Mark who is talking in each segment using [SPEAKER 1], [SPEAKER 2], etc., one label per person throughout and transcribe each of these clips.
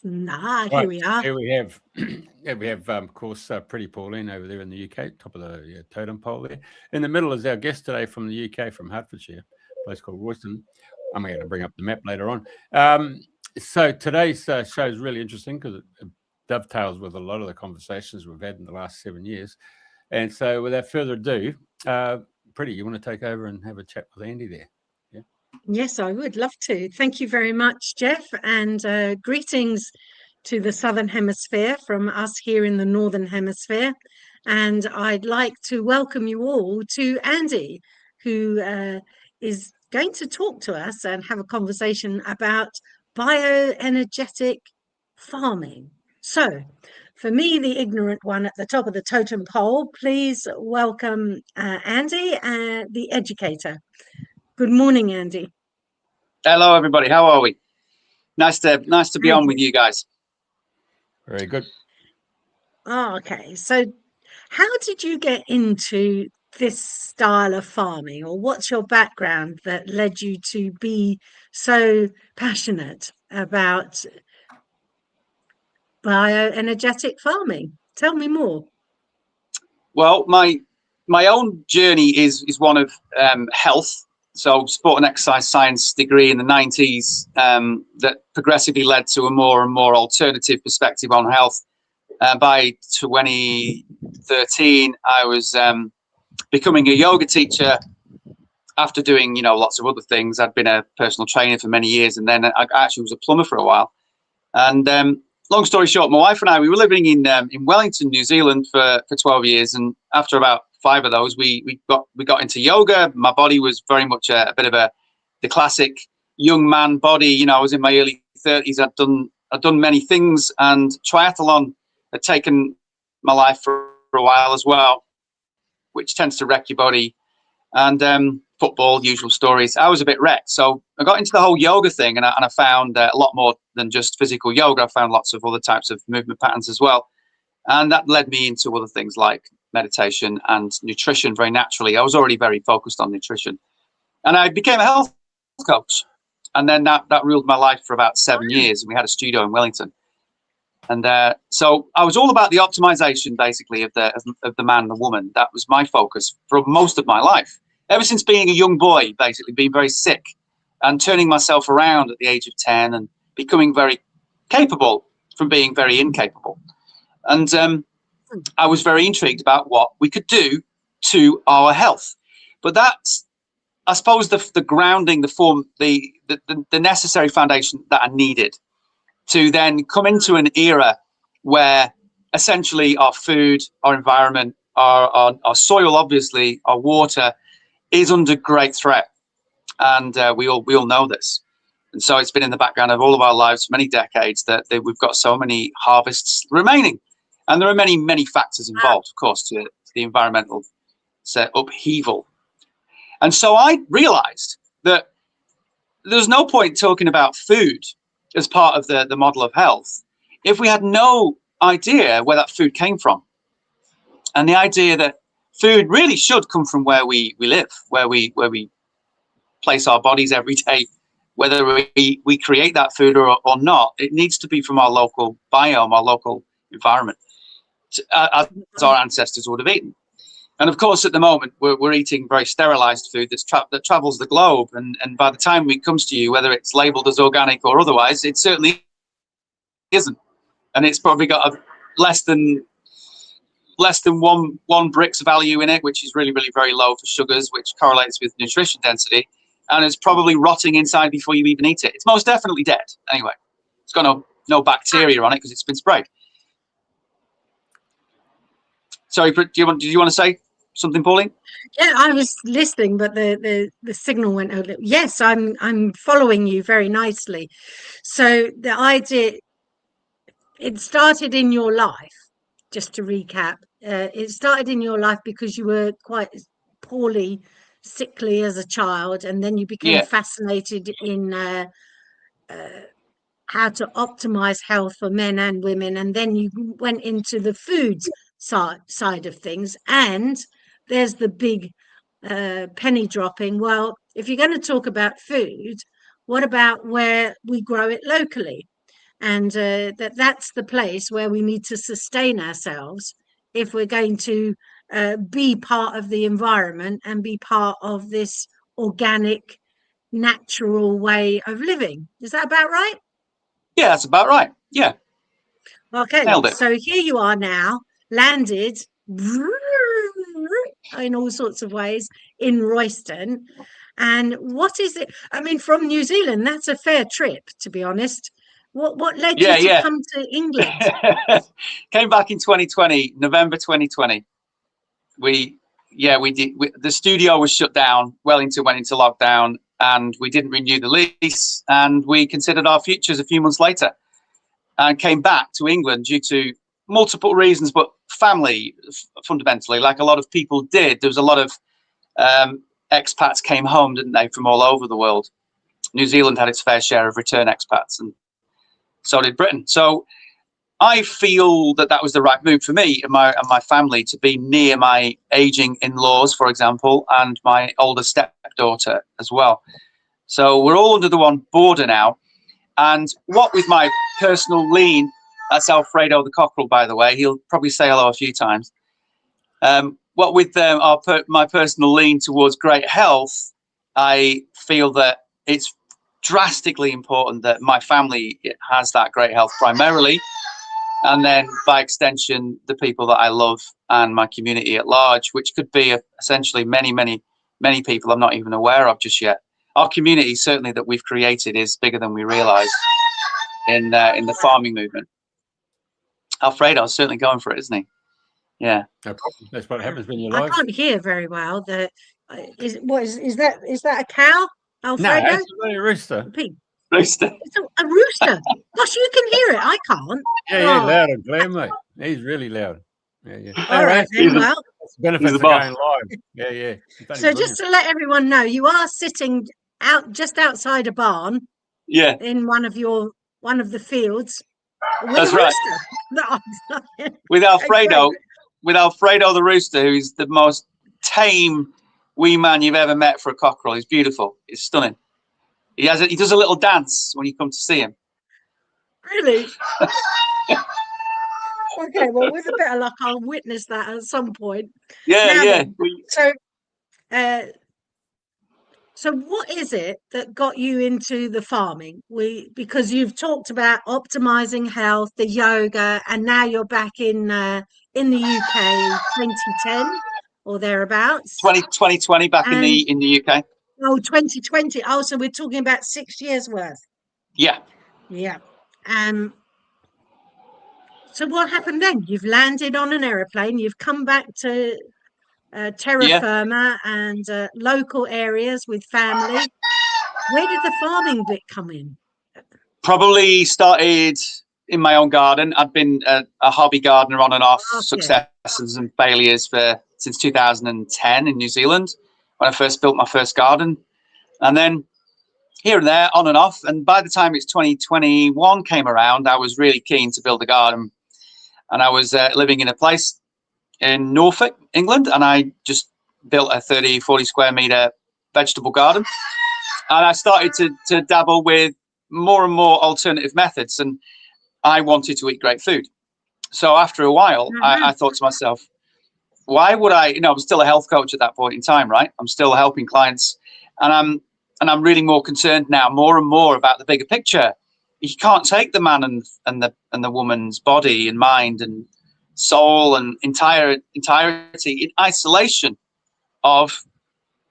[SPEAKER 1] Here we are.
[SPEAKER 2] Here we have, of course, Priti Pauline over there in the UK, top of the totem pole there. In the middle is our guest today from the UK, from Hertfordshire, a place called Royston. I'm going to bring up the map later on. So today's show is really interesting because it dovetails with a lot of the conversations we've had in the last 7 years. And so without further ado, Priti, you want to take over and have a chat with Andy there? Yeah.
[SPEAKER 1] Yes, I would love to. Thank you very much, Jeff, and greetings to the Southern Hemisphere from us here in the Northern Hemisphere. And I'd like to welcome you all to Andy, who is going to talk to us and have a conversation about bioenergetic farming. So, for me, the ignorant one at the top of the totem pole, please welcome Andy, the educator. Good morning, Andy.
[SPEAKER 3] Hello, everybody. How are we? Nice to be on with you guys.
[SPEAKER 2] Very good.
[SPEAKER 1] Oh, okay. So how did you get into this style of farming, or what's your background that led you to be so passionate about bioenergetic farming? Tell me more.
[SPEAKER 3] Well, my own journey is one of health. So sport and exercise science degree in the 90s that progressively led to a more and more alternative perspective on health. By 2013, I was becoming a yoga teacher after doing, lots of other things. I'd been a personal trainer for many years, and then I actually was a plumber for a while. And long story short, my wife and I, we were living in Wellington, New Zealand for 12 years. And after about 5 of those, we got into yoga. My body was very much a bit of the classic young man body. I was in my early 30s. I'd done many things, and triathlon had taken my life for a while as well, which tends to wreck your body. And football, usual stories. I was a bit wrecked. So I got into the whole yoga thing, and I found a lot more than just physical yoga. I found lots of other types of movement patterns as well. And that led me into other things like meditation and nutrition very naturally. I was already very focused on nutrition. And I became a health coach. And then that ruled my life for about 7 years. And we had a studio in Wellington. And so I was all about the optimization, basically, of the man and the woman. That was my focus for most of my life. Ever since being a young boy, basically, being very sick and turning myself around at the age of 10 and becoming very capable from being very incapable. And I was very intrigued about what we could do to our health. But that's, I suppose, the grounding, the form, the necessary foundation that I needed to then come into an era where essentially our food, our environment, our soil, obviously, our water is under great threat. And we all know this. And so it's been in the background of all of our lives for many decades that we've got so many harvests remaining. And there are many, many factors involved, of course, to the environmental upheaval. And so I realized that there's no point talking about food as part of the model of health if we had no idea where that food came from. And the idea that food really should come from where we live, where we place our bodies every day, whether we create that food or not. It needs to be from our local biome, our local environment, as our ancestors would have eaten. And of course, at the moment, we're eating very sterilized food that travels the globe. And by the time it comes to you, whether it's labeled as organic or otherwise, it certainly isn't. And it's probably got less than one Brix value in it, which is really, really very low for sugars, which correlates with nutrition density. And it's probably rotting inside before you even eat it. It's most definitely dead. Anyway, it's got no bacteria on it because it's been sprayed. Sorry, did you want to say something, Pauline?
[SPEAKER 1] Yeah, I was listening, but the signal went a little. Yes, I'm following you very nicely. So the idea, it started in your life. Just to recap, it started in your life because you were quite poorly, sickly as a child, and then you became fascinated in how to optimize health for men and women, and then you went into the foods side of things. And there's the big penny dropping. Well, if you're going to talk about food, what about where we grow it locally? and that's the place where we need to sustain ourselves if we're going to be part of the environment and be part of this organic, natural way of living. Is that about right?
[SPEAKER 3] Yeah, that's about right. Yeah,
[SPEAKER 1] Okay,
[SPEAKER 3] nailed it.
[SPEAKER 1] so here you are now, landed in all sorts of ways in Royston. And what is it? I mean, from New Zealand, that's a fair trip, to be honest. What led you to come to England?
[SPEAKER 3] Came back in 2020, November 2020. We did. The studio was shut down. Wellington went into lockdown, and we didn't renew the lease. And we considered our futures a few months later, and came back to England due to multiple reasons, but family fundamentally, like a lot of people did. There was a lot of expats came home, didn't they, from all over the world. New Zealand had its fair share of return expats, and so did Britain. So I feel that that was the right move for me and my family, to be near my aging in-laws, for example, and my older stepdaughter as well. So we're all under the one border now. And what with my personal lean, that's Alfredo the cockerel, by the way. He'll probably say hello a few times. What with my personal lean towards great health, I feel that it's drastically important that my family has that great health primarily, and then by extension the people that I love and my community at large, which could be essentially many people I'm not even aware of just yet. Our community, certainly, that we've created is bigger than we realize in the farming movement. Alfredo's certainly going for it, isn't he? Yeah,
[SPEAKER 2] no problem. That's what happens when you're live.
[SPEAKER 1] I can't hear very well. Is that a cow, Alfredo?
[SPEAKER 2] No, it's a rooster.
[SPEAKER 1] A pig.
[SPEAKER 3] rooster.
[SPEAKER 1] It's a rooster. Gosh, you can hear it. I can't.
[SPEAKER 2] Yeah,
[SPEAKER 1] Oh.
[SPEAKER 2] loud and clear, mate. He's really loud. Yeah.
[SPEAKER 1] All right, then, well.
[SPEAKER 2] Benefits of going live. Yeah.
[SPEAKER 1] So just to let everyone know, you are sitting just outside a barn.
[SPEAKER 3] Yeah.
[SPEAKER 1] In one of the fields.
[SPEAKER 3] That's right. With Alfredo the rooster, who's the most tame wee man you've ever met for a cockerel. He's beautiful. He's stunning. He does a little dance when you come to see him.
[SPEAKER 1] Really? Okay, well, with a bit of luck, I'll witness that at some point.
[SPEAKER 3] Yeah.
[SPEAKER 1] So what is it that got you into the farming? Because you've talked about optimizing health, the yoga, and now you're back in the UK, 2010 or thereabouts.
[SPEAKER 3] 2020 back in the UK.
[SPEAKER 1] Oh, 2020. Oh, so we're talking about 6 years worth.
[SPEAKER 3] Yeah.
[SPEAKER 1] So what happened then? You've landed on an aeroplane. You've come back to terra firma and local areas with family. Where did the farming bit come in?
[SPEAKER 3] Probably started in my own garden. I've been a hobby gardener on and off, successes and failures since 2010 in New Zealand, when I first built my first garden, and then here and there, on and off. And by the time it's 2021 came around, I was really keen to build a garden, and I was living in a place in Norfolk, England, and I just built a 30-40 square meter vegetable garden, and I started to dabble with more and more alternative methods, and I wanted to eat great food. So after a while, I thought to myself, why would I, I'm still a health coach at that point in time, right? I'm still helping clients, and I'm really more concerned now, more and more, about the bigger picture. You can't take the man and the woman's body and mind and soul and entirety in isolation of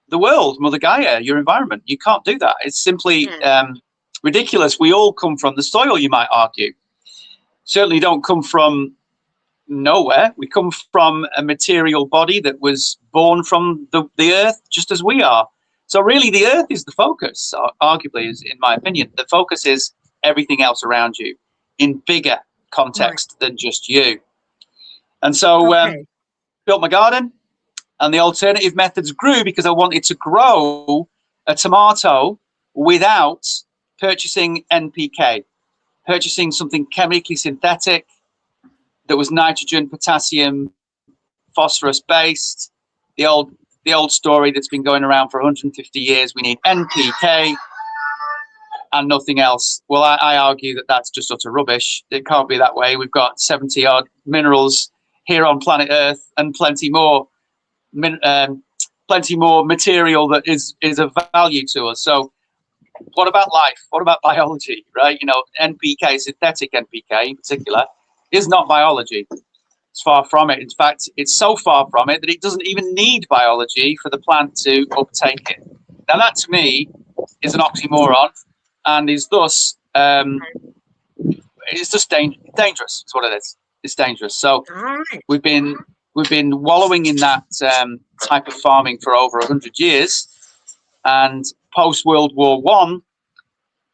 [SPEAKER 3] the world, Mother Gaia, your environment. You can't do that. It's simply ridiculous. We all come from the soil, you might argue. Certainly don't come from nowhere. We come from a material body that was born from the earth, just as we are. So really the earth is the focus, arguably, is, in my opinion. The focus is everything else around you in bigger context than just you. And so built my garden, and the alternative methods grew because I wanted to grow a tomato without purchasing NPK, purchasing something chemically synthetic that was nitrogen, potassium, phosphorus based. The old story that's been going around for 150 years. We need NPK. and nothing else. Well, I argue that that's just utter rubbish. It can't be that way. We've got 70 odd minerals here on planet Earth, and plenty more material that is of value to us. So what about life? What about biology, right? You know, NPK, synthetic NPK in particular, is not biology. It's far from it. In fact, it's so far from it that it doesn't even need biology for the plant to uptake it. Now, that to me is an oxymoron, and is thus it's just dangerous. It's what it is. It's dangerous. So we've been wallowing in that type of farming for over 100 years, and post World War One.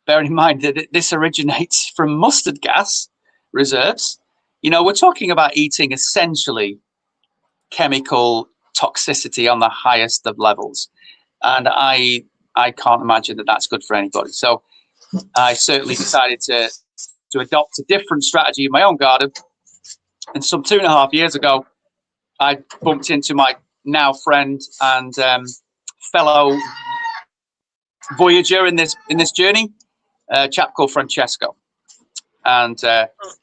[SPEAKER 3] Bearing in mind that this originates from mustard gas reserves. You know, we're talking about eating essentially chemical toxicity on the highest of levels, and I can't imagine that that's good for anybody. So I certainly decided to adopt a different strategy in my own garden. And some 2.5 years ago, I bumped into my now friend and fellow voyager in this journey, a chap called Francesco. And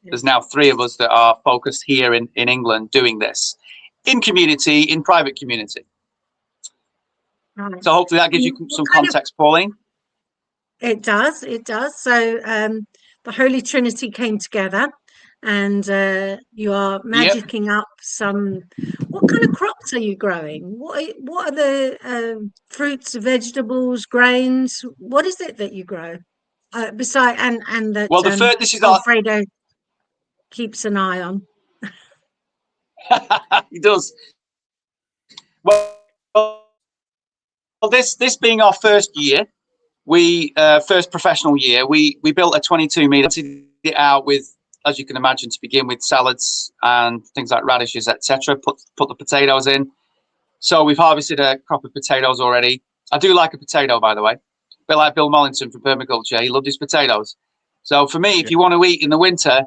[SPEAKER 3] there's now 3 of us that are focused here in England doing this in community, in private community. So hopefully that gives you some context, Pauline.
[SPEAKER 1] It does. So the Holy Trinity came together, and you are magicking up some. What kind of crops are you growing? What are the fruits, vegetables, grains? What is it that you grow? Beside and that
[SPEAKER 3] this is
[SPEAKER 1] Alfredo keeps an eye on.
[SPEAKER 3] He does. Well, this being our first year, first professional year, we built a 22 meter, it out with, as you can imagine, to begin with, salads and things like radishes, etc. Put the potatoes in. So we've harvested a crop of potatoes already. I do like a potato, by the way. A bit like Bill Mollington from Permaculture. He loved his potatoes. So for me, if you want to eat in the winter,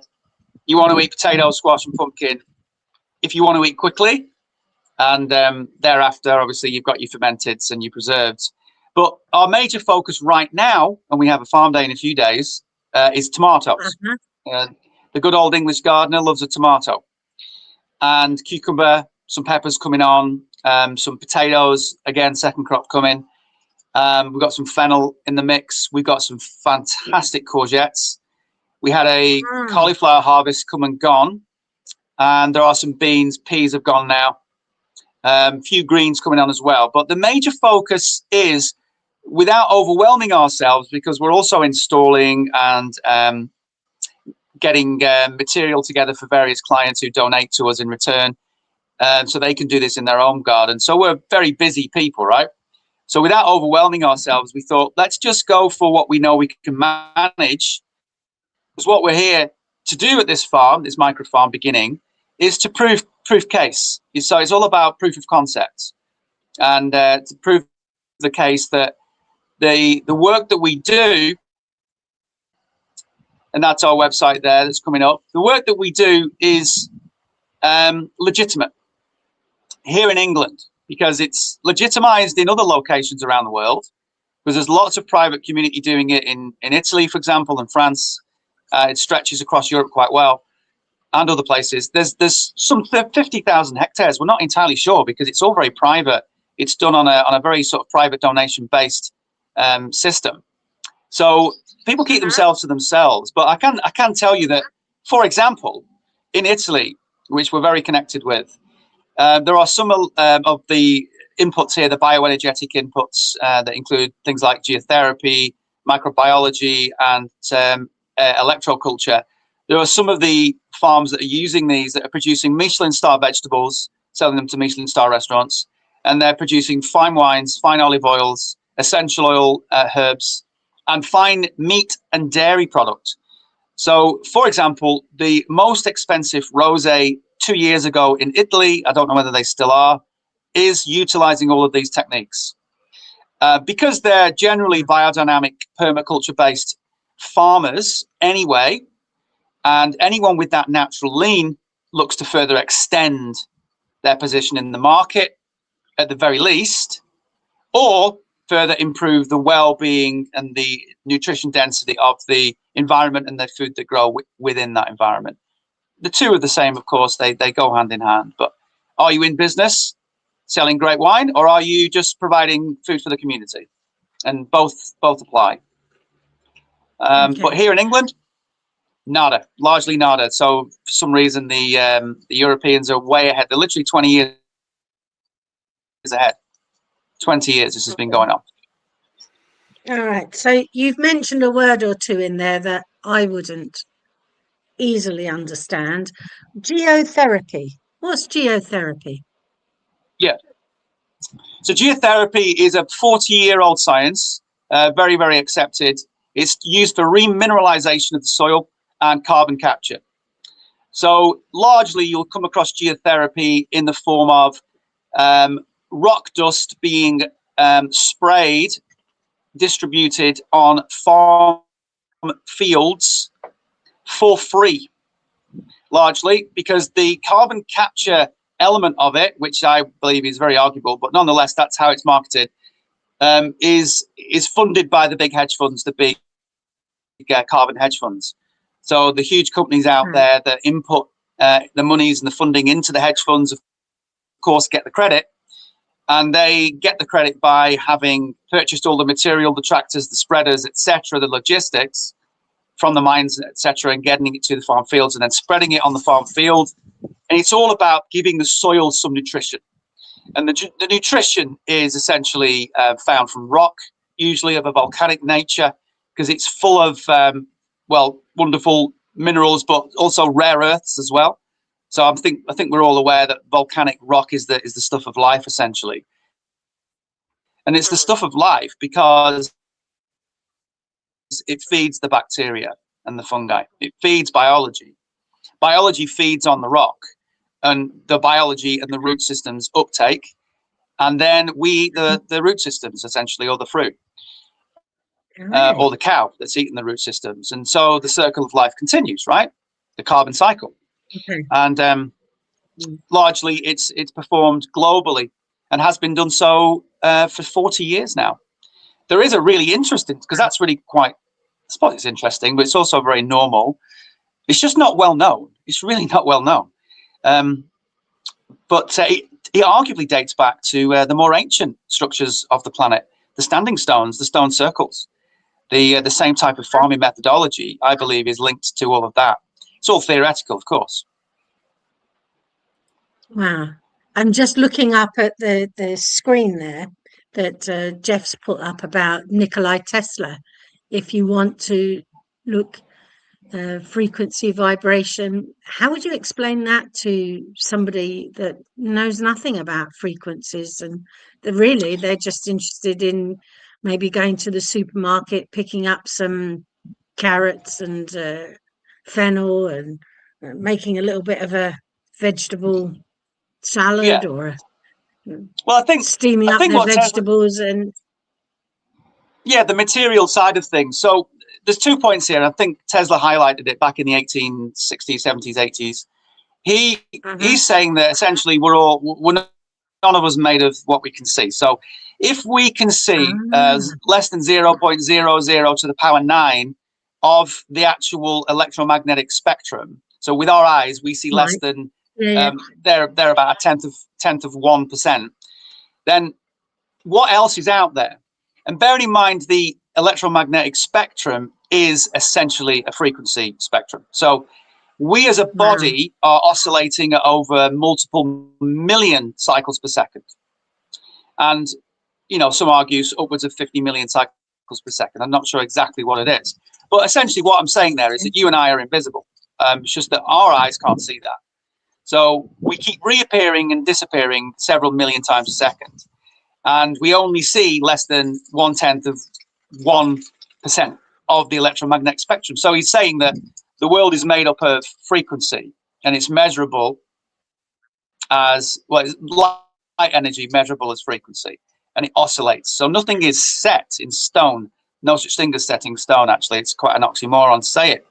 [SPEAKER 3] you want to eat potato, squash, and pumpkin. If you want to eat quickly, and thereafter, obviously, you've got your fermenteds and your preserveds. But our major focus right now, and we have a farm day in a few days, is tomatoes. The good old English gardener loves a tomato. And cucumber, some peppers coming on, some potatoes, again, second crop coming. We've got some fennel in the mix. We've got some fantastic courgettes. We had a cauliflower harvest come and gone. And there are some beans, peas have gone now. A few greens coming on as well. But the major focus is, without overwhelming ourselves, because we're also installing and getting material together for various clients who donate to us in return, so they can do this in their own garden. So we're very busy people, right? So without overwhelming ourselves, we thought, let's just go for what we know we can manage. Because what we're here to do at this farm, this micro farm beginning, is to prove case. So it's all about proof of concept, and to prove the case that the work that we do, and that's our website there that's coming up, the work that we do is legitimate here in England, because it's legitimized in other locations around the world, because there's lots of private community doing it in Italy, for example, and France. It stretches across Europe quite well, and other places. There's some 50,000 hectares. We're not entirely sure, because it's all very private. It's done on a very sort of private donation based system. So people keep themselves to themselves. But I can tell you that, for example, in Italy, which we're very connected with, there are some of the inputs here, the bioenergetic inputs that include things like geotherapy, microbiology, and electroculture. There are some of the farms that are using these that are producing Michelin star vegetables, selling them to Michelin star restaurants, and they're producing fine wines, fine olive oils, essential oil herbs, and fine meat and dairy product. So, for example, the most expensive rosé 2 years ago in Italy, I don't know whether they still are, is utilizing all of these techniques. Because they're generally biodynamic, permaculture-based farmers anyway, and anyone with that natural lean looks to further extend their position in the market at the very least, or further improve the well-being and the nutrition density of the environment and the food that grow within that environment. The two are the same, of course, they go hand in hand. But are you in business selling great wine, or are you just providing food for the community? And both apply.
[SPEAKER 1] Okay.
[SPEAKER 3] But here in England, nada, largely nada. So for some reason, the Europeans are way ahead. They're literally 20 years ahead. 20 years this has been going on.
[SPEAKER 1] All right. So you've mentioned a word or two in there that I wouldn't easily understand. Geotherapy. What's geotherapy?
[SPEAKER 3] Yeah. So geotherapy is a 40-year-old science, very, very accepted. It's used for remineralization of the soil and carbon capture. So largely you'll come across geotherapy in the form of rock dust being sprayed, distributed on farm fields for free, largely because the carbon capture element of it, which I believe is very arguable, but nonetheless, that's how it's marketed, is funded by the big hedge funds, the big carbon hedge funds. So the huge companies out there that input the monies and the funding into the hedge funds, of course, get the credit. And they get the credit by having purchased all the material, the tractors, the spreaders, etc., the logistics from the mines, etc., and getting it to the farm fields and then spreading it on the farm field. And it's all about giving the soil some nutrition. And the nutrition is essentially found from rock, usually of a volcanic nature, because it's full of, well, wonderful minerals, but also rare earths as well. So I think we're all aware that volcanic rock is the stuff of life, essentially. And it's the stuff of life because it feeds the bacteria and the fungi. It feeds biology. Biology feeds on the rock, and the biology and the root systems uptake, and then we eat the root systems, essentially, or the fruit, or the cow that's eating the root systems. And so the circle of life continues, right? The carbon cycle.
[SPEAKER 1] Okay.
[SPEAKER 3] And largely it's performed globally and has been done so for 40 years now. There is a really interesting, because that's really quite, I suppose it's interesting, but it's also very normal. It's just not well known. It's really not well known. But it arguably dates back to the more ancient structures of the planet, the standing stones, the stone circles. The same type of farming methodology, I believe, is linked to all of that. It's all theoretical, of course.
[SPEAKER 1] Wow. I'm just looking up at the screen there that Jeff's put up about Nikola Tesla. If you want to look frequency vibration, how would you explain that to somebody that knows nothing about frequencies and they're just interested in maybe going to the supermarket, picking up some carrots and fennel and making a little bit of a vegetable salad, or
[SPEAKER 3] well, I think
[SPEAKER 1] steaming up their vegetables and
[SPEAKER 3] the material side of things. So there's 2 points here. I think Tesla highlighted it back in the 1860s, 70s, 80s. He's saying that essentially we're none of us made of what we can see. So if we can see less than 0.00 to the power 9 of the actual electromagnetic spectrum, so with our eyes we see less than they're about a tenth of 1%. Then what else is out there? And bearing in mind the electromagnetic spectrum is essentially a frequency spectrum. So we as a body are oscillating at over multiple million cycles per second. And, you know, some argue upwards of 50 million cycles per second. I'm not sure exactly what it is. But essentially what I'm saying there is that you and I are invisible. It's just that our eyes can't see that. So we keep reappearing and disappearing several million times a second. And we only see less than 1/10 of 1% of the electromagnetic spectrum. So he's saying that the world is made up of frequency, and it's measurable as, well, it's light energy measurable as frequency, and it oscillates. So nothing is set in stone. No such thing as setting stone, actually. It's quite an oxymoron to say it.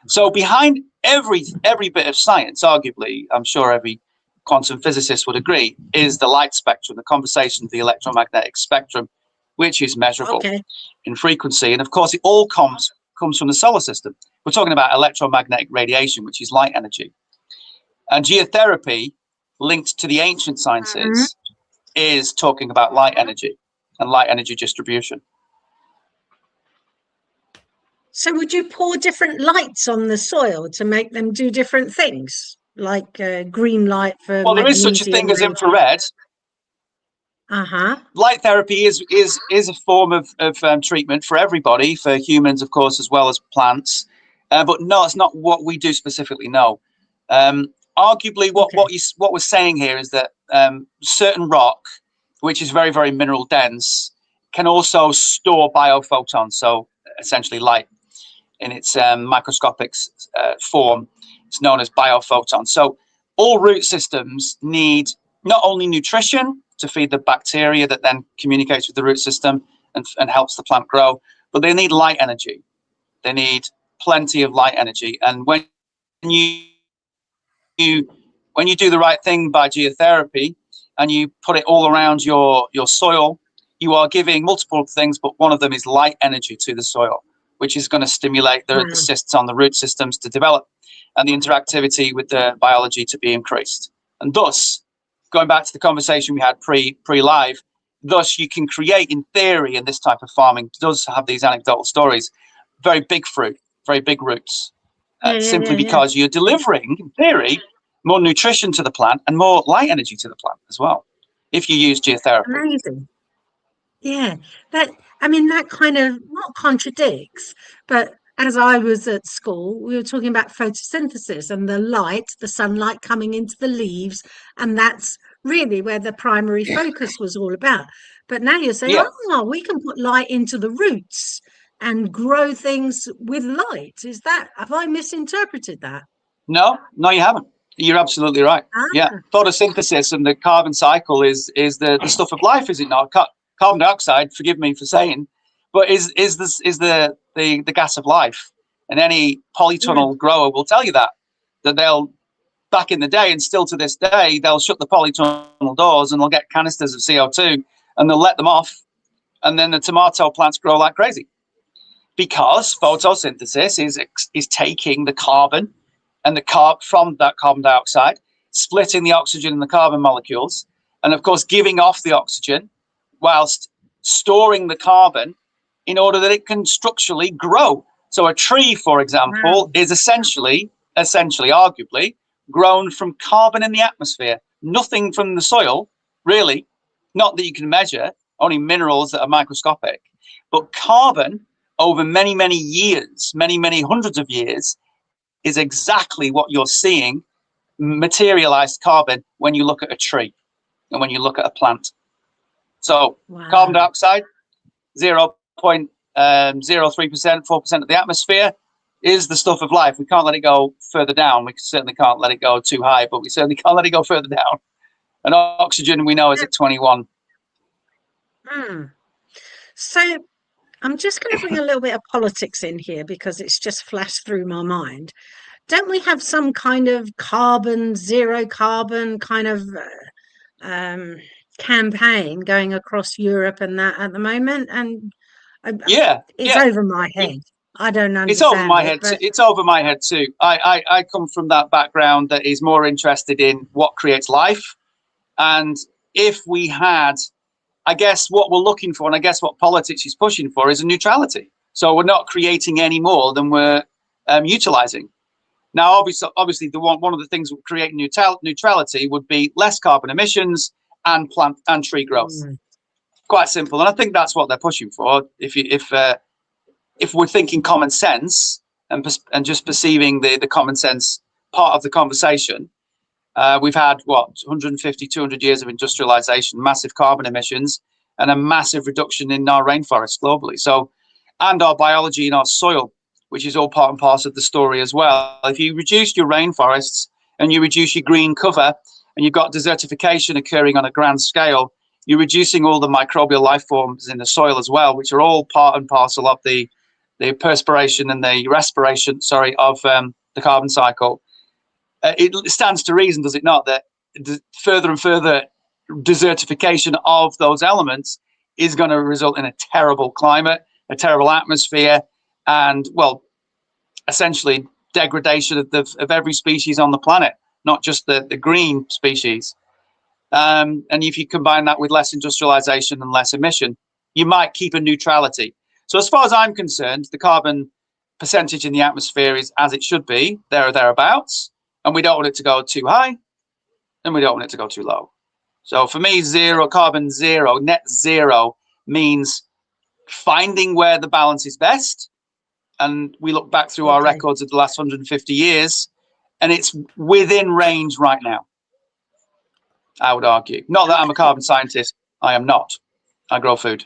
[SPEAKER 3] So behind every bit of science, arguably, I'm sure every quantum physicist would agree, is the light spectrum, the conversation of the electromagnetic spectrum, which is measurable
[SPEAKER 1] Okay.
[SPEAKER 3] in frequency. And of course, it all comes from the solar system. We're talking about electromagnetic radiation, which is light energy. And geotherapy, linked to the ancient sciences, is talking about light energy and light energy distribution.
[SPEAKER 1] So would you pour different lights on the soil to make them do different things, like green light for
[SPEAKER 3] Well, there is such a
[SPEAKER 1] magnesium?
[SPEAKER 3] thing as infrared. Light therapy is a form of treatment for everybody, for humans, of course, as well as plants. But no, it's not what we do specifically. No. Arguably, what we're saying here is that certain rock, which is very, very mineral dense, can also store biophotons, so essentially light in its microscopic form. It's known as biophotons. So all root systems need not only nutrition to feed the bacteria that then communicates with the root system and helps the plant grow, but they need light energy. They need plenty of light energy. And when you do the right thing by geotherapy and you put it all around your soil, you are giving multiple things, but one of them is light energy to the soil, which is going to stimulate the cysts on the root systems to develop and the interactivity with the biology to be increased. And thus, going back to the conversation we had pre-live, thus you can create, in theory, in this type of farming, does have these anecdotal stories, very big fruit, very big roots, simply because you're delivering, in theory, more nutrition to the plant and more light energy to the plant as well, if you use geotherapy.
[SPEAKER 1] Amazing. Yeah, that kind of not contradicts, but as I was at school, we were talking about photosynthesis and the light, the sunlight coming into the leaves, and that's really where the primary focus was all about. But now you're saying, oh, we can put light into the roots and grow things with light. Have I misinterpreted that?
[SPEAKER 3] No, you haven't. You're absolutely right. Yeah, photosynthesis and the carbon cycle is the stuff of life, is it not? Carbon dioxide, forgive me for saying, but is the gas of life. And any polytunnel grower will tell you that they'll, back in the day and still to this day, they'll shut the polytunnel doors and they'll get canisters of CO2 and they'll let them off, and then the tomato plants grow like crazy, because photosynthesis is taking the carbon and from that carbon dioxide, splitting the oxygen and the carbon molecules, and of course giving off the oxygen whilst storing the carbon in order that it can structurally grow. So a tree, for example, is essentially, arguably, grown from carbon in the atmosphere. Nothing from the soil, really, not that you can measure, only minerals that are microscopic, but carbon over many, many years, many, many hundreds of years, is exactly what you're seeing, materialized carbon, when you look at a tree and when you look at a plant. So carbon dioxide, 0.03%, 4% of the atmosphere, is the stuff of life. We can't let it go further down. We certainly can't let it go too high, but we certainly can't let it go further down. And oxygen, we know, is at 21.
[SPEAKER 1] So I'm just going to bring a little bit of politics in here because it's just flashed through my mind. Don't we have some kind of zero carbon kind of campaign going across Europe and that at the moment? And it's over my head. I don't understand.
[SPEAKER 3] It's over my head. It's over my head too. I come from that background that is more interested in what creates life, and if we had, I guess what we're looking for, and I guess what politics is pushing for, is a neutrality. So we're not creating any more than we're utilizing. Now, obviously, one of the things that would create neutrality would be less carbon emissions and plant and tree growth. Quite simple, and I think that's what they're pushing for. If we're thinking common sense and just perceiving the common sense part of the conversation, we've had 150, 200 years of industrialization, massive carbon emissions, and a massive reduction in our rainforests globally. So, and our biology in our soil, which is all part and parcel of the story as well. If you reduce your rainforests and you reduce your green cover, and you've got desertification occurring on a grand scale, you're reducing all the microbial life forms in the soil as well, which are all part and parcel of the perspiration and the respiration, of the carbon cycle. It stands to reason, does it not, that the further and further desertification of those elements is going to result in a terrible climate, a terrible atmosphere, and, well, essentially degradation of every species on the planet, not just the green species. And if you combine that with less industrialization and less emission, you might keep a neutrality. So as far as I'm concerned, the carbon percentage in the atmosphere is as it should be, there or thereabouts, and we don't want it to go too high, and we don't want it to go too low. So for me, carbon zero, net zero, means finding where the balance is best. And we look back through our records of the last 150 years, and it's within range right now, I would argue. Not that I'm a carbon scientist. I am not. I grow food.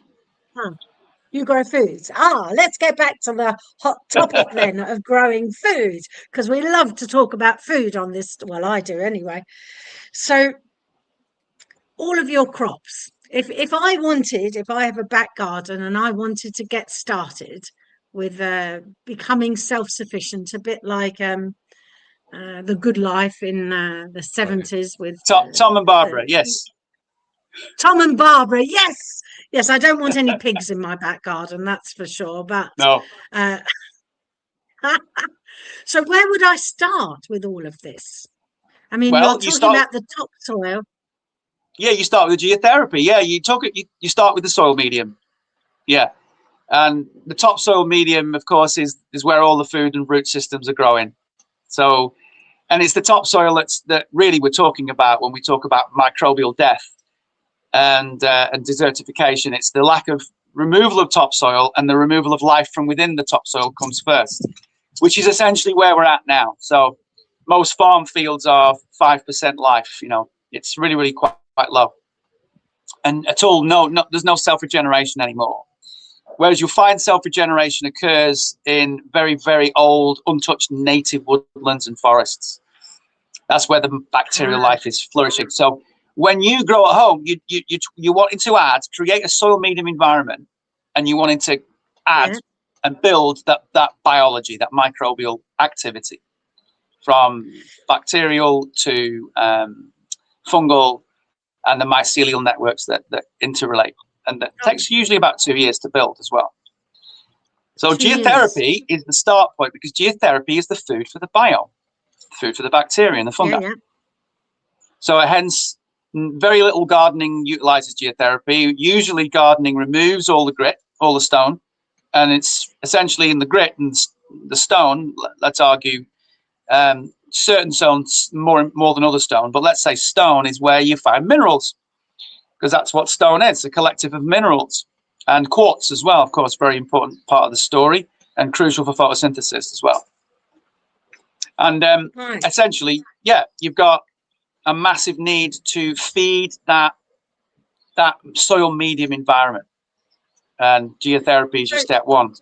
[SPEAKER 1] You grow foods. Let's get back to the hot topic then of growing food, because we love to talk about food on this. Well, I do anyway. So all of your crops, if I have a back garden and I wanted to get started with becoming self-sufficient, a bit like The Good Life in the 70s with
[SPEAKER 3] Tom and Barbara, yes.
[SPEAKER 1] Tom and Barbara, yes. Yes, I don't want any pigs in my back garden, that's for sure. But
[SPEAKER 3] no.
[SPEAKER 1] So where would I start with all of this? I mean,
[SPEAKER 3] well,
[SPEAKER 1] you're talking about the topsoil.
[SPEAKER 3] Yeah, you start with geotherapy. Yeah, you start with the soil medium. Yeah, and the topsoil medium, of course, is where all the food and root systems are growing. So, and it's the topsoil that really we're talking about when we talk about microbial death and desertification. It's the lack of removal of topsoil, and the removal of life from within the topsoil comes first, which is essentially where we're at now. So most farm fields are 5% life. You know, it's really, really quite low. And at all, there's no self-regeneration anymore. Whereas you'll find self-regeneration occurs in very, very old, untouched native woodlands and forests. That's where the bacterial life is flourishing. So when you grow at home, you wanting to create a soil medium environment, and you wanting to add and build that biology, that microbial activity, from bacterial to fungal, and the mycelial networks that interrelate. And that takes usually about 2 years to build as well. So geotherapy is the start point, because geotherapy is the food for the biome, food for the bacteria and the fungi. So hence, very little gardening utilizes geotherapy. Usually gardening removes all the grit, all the stone, and it's essentially in the grit and the stone, let's argue, certain stones more than other stone, but let's say stone is where you find minerals, because that's what stone is, a collective of minerals. And quartz as well, of course, very important part of the story and crucial for photosynthesis as well. And essentially, you've got a massive need to feed that soil medium environment, and geotherapy is your step one.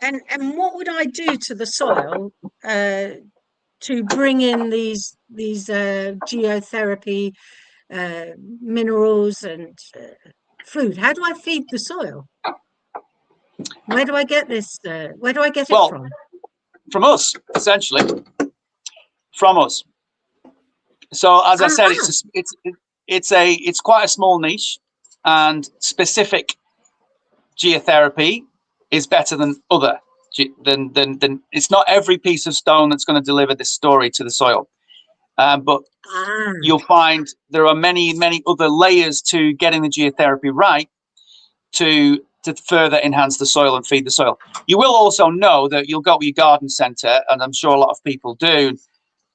[SPEAKER 1] And what would I do to the soil to bring in these geotherapy minerals and food? How do I feed the soil? Where do I get this? Where do I get it from?
[SPEAKER 3] From us, essentially. From us. So as I said, it's quite a small niche, and specific geotherapy is better than other. Than it's not every piece of stone that's going to deliver this story to the soil. But you'll find there are many, many other layers to getting the geotherapy right to further enhance the soil and feed the soil. You will also know that you'll go to your garden centre, and I'm sure a lot of people do.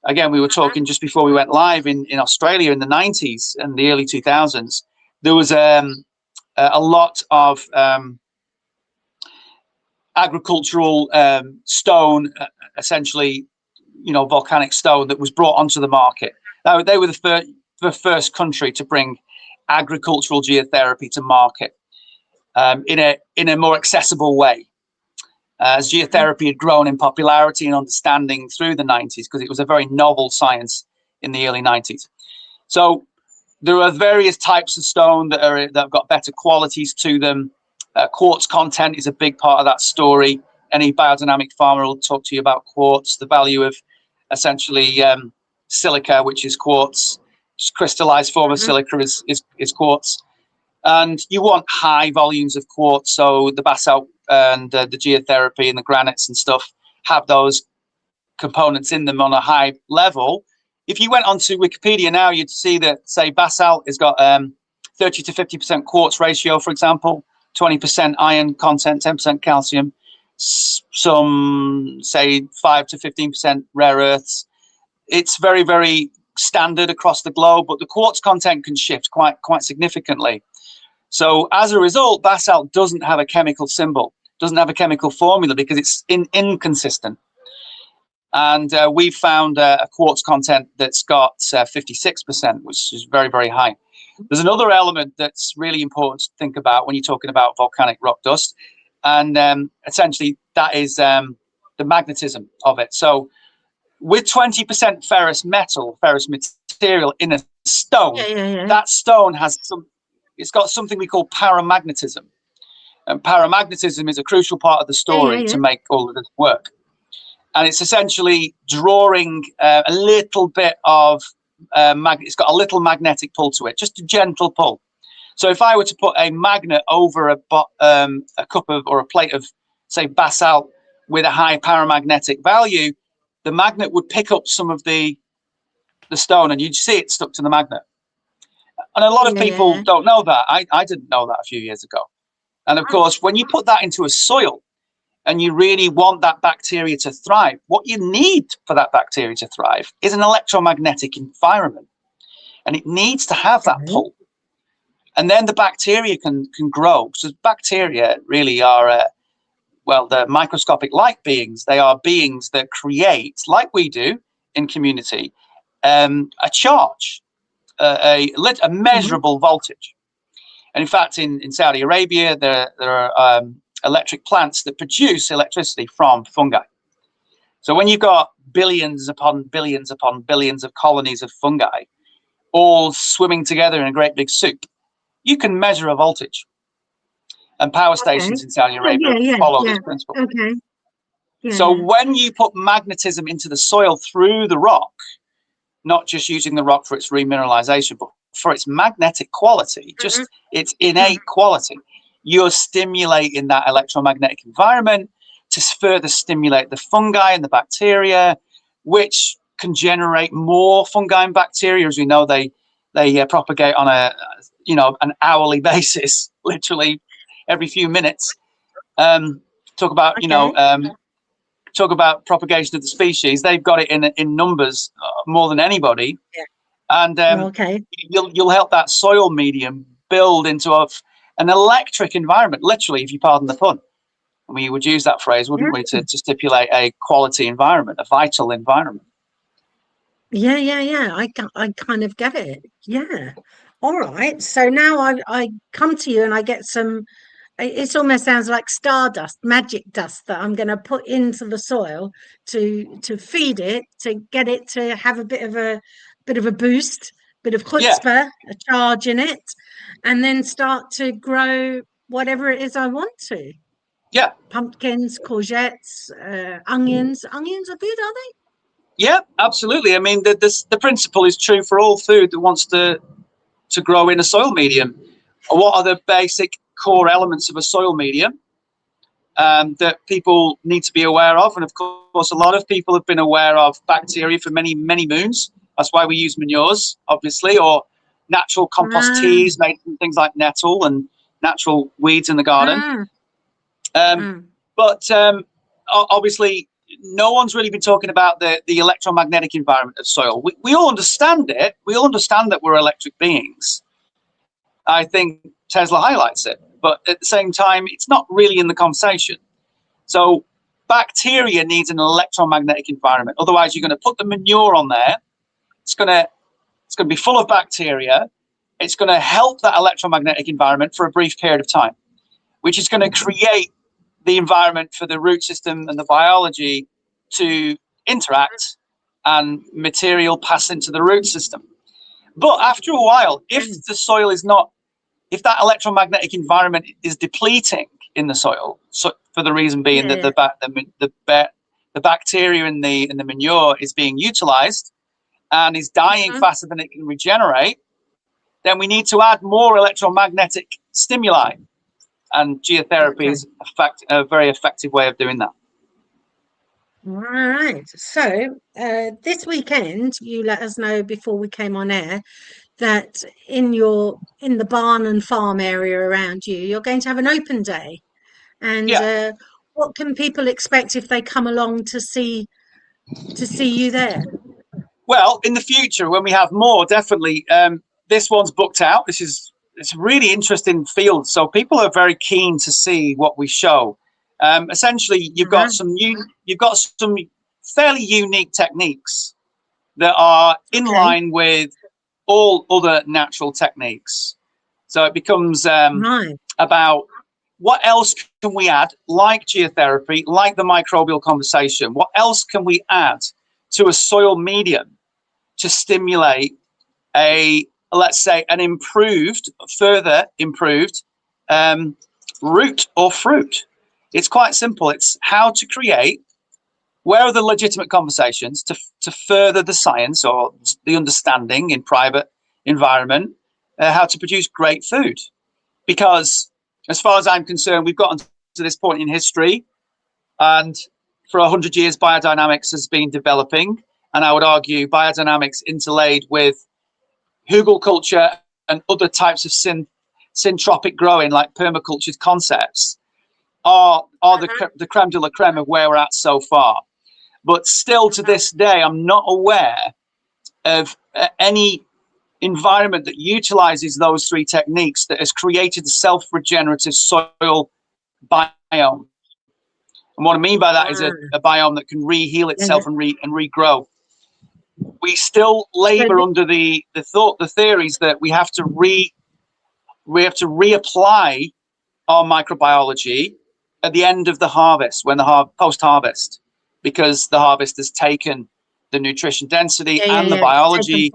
[SPEAKER 3] Again, we were talking just before we went live in Australia in the 90s and the early 2000s. There was a lot of agricultural stone, essentially, volcanic stone that was brought onto the market. They were the first country to bring agricultural geotherapy to market in a more accessible way. As geotherapy had grown in popularity and understanding through the 90s, because it was a very novel science in the early 90s. So there are various types of stone that have got better qualities to them. Quartz content is a big part of that story. Any biodynamic farmer will talk to you about quartz, the value of essentially silica, which is quartz. Just crystallized form of silica is quartz. And you want high volumes of quartz, so the basalt and the geotherapy and the granites and stuff have those components in them on a high level. If you went onto Wikipedia now, you'd see that, say, basalt has got 30 to 50% quartz ratio, for example, 20% iron content, 10% calcium, some say 5 to 15% rare earths. It's very, very standard across the globe, but the quartz content can shift quite significantly. So as a result, basalt doesn't have a chemical symbol, doesn't have a chemical formula because it's inconsistent. And we've found a quartz content that's got 56%, which is very, very high. There's another element that's really important to think about when you're talking about volcanic rock dust. And essentially, that is the magnetism of it. So with 20% ferrous material in a stone, that stone has it's got something we call paramagnetism. And paramagnetism is a crucial part of the story to make all of this work. And it's essentially drawing a little bit of it's got a little magnetic pull to it, just a gentle pull. So if I were to put a magnet over a cup of or a plate of, say, basalt with a high paramagnetic value, the magnet would pick up some of the stone, and you'd see it stuck to the magnet. And a lot of people don't know that. I didn't know that a few years ago. And of course, when you put that into a soil and you really want that bacteria to thrive, what you need for that bacteria to thrive is an electromagnetic environment. And it needs to have that pull. And then the bacteria can grow. So bacteria really are, well, they're microscopic light beings. They are beings that create, like we do in community, a charge, a measurable voltage. And in fact, in Saudi Arabia, there are electric plants that produce electricity from fungi. So when you've got billions upon billions upon billions of colonies of fungi all swimming together in a great big soup, you can measure a voltage. And power stations in Saudi Arabia follow this principle. So when you put magnetism into the soil through the rock, not just using the rock for its remineralization, but for its magnetic quality, just its innate quality, you're stimulating that electromagnetic environment to further stimulate the fungi and the bacteria, which can generate more fungi and bacteria. As we know, they propagate on an hourly basis, literally every few minutes. Talk about talk about propagation of the species. They've got it in numbers more than anybody, and you'll help that soil medium build into an electric environment. Literally, if you pardon the pun, we would use that phrase, wouldn't we, to stipulate a quality environment, a vital environment.
[SPEAKER 1] I kind of get it. All right, so now I come to you and I get some, it almost sounds like stardust, magic dust, that I'm going to put into the soil to feed it, to get it to have a bit of a boost, bit of chutzpah, a charge in it, and then start to grow whatever it is I want to. Pumpkins, courgettes, onions. Onions are good, are they?
[SPEAKER 3] Yeah, absolutely. I mean, the principle is true for all food that wants to grow in a soil medium. What are the basic core elements of a soil medium that people need to be aware of? And of course, a lot of people have been aware of bacteria for many, many moons. That's why we use manures, obviously, or natural compost teas made from things like nettle and natural weeds in the garden. But obviously, no one's really been talking about the electromagnetic environment of soil. We all understand it. We all understand that we're electric beings. I think Tesla highlights it, but at the same time, it's not really in the conversation. So bacteria needs an electromagnetic environment. Otherwise, you're going to put the manure on there. It's going to be full of bacteria. It's going to help that electromagnetic environment for a brief period of time, which is going to create the environment for the root system and the biology to interact and material pass into the root system. But after a while, if the soil is not, if that electromagnetic environment is depleting in the soil, so for the reason being that the bacteria in the manure is being utilized and is dying faster than it can regenerate, then we need to add more electromagnetic stimuli. And geotherapy is a very effective way of doing that.
[SPEAKER 1] All right. So this weekend, you let us know before we came on air that in the barn and farm area around you, you're going to have an open day. And what can people expect if they come along to see you there?
[SPEAKER 3] Well, in the future, when we have more, definitely. This one's booked out. It's a really interesting field, so people are very keen to see what we show. Essentially, you've got some fairly unique techniques that are in line with all other natural techniques. So it becomes about what else can we add, like geotherapy, like the microbial conversation. What else can we add to a soil medium to stimulate let's say, an further improved root or fruit? It's quite simple. It's how to create, where are the legitimate conversations to further the science or the understanding in private environment, how to produce great food. Because as far as I'm concerned, we've gotten to this point in history, and for 100 years, biodynamics has been developing. And I would argue biodynamics interlaid with hugelculture and other types of syntropic growing, like permaculture concepts, are the creme de la creme of where we're at so far. But still to this day, I'm not aware of any environment that utilizes those three techniques that has created a self-regenerative soil biome. And what I mean by that is a biome that can re-heal itself and regrow. We still labor under the theories that we have to reapply our microbiology at the end of the harvest, when the post-harvest, because the harvest has taken the nutrition density and the biology,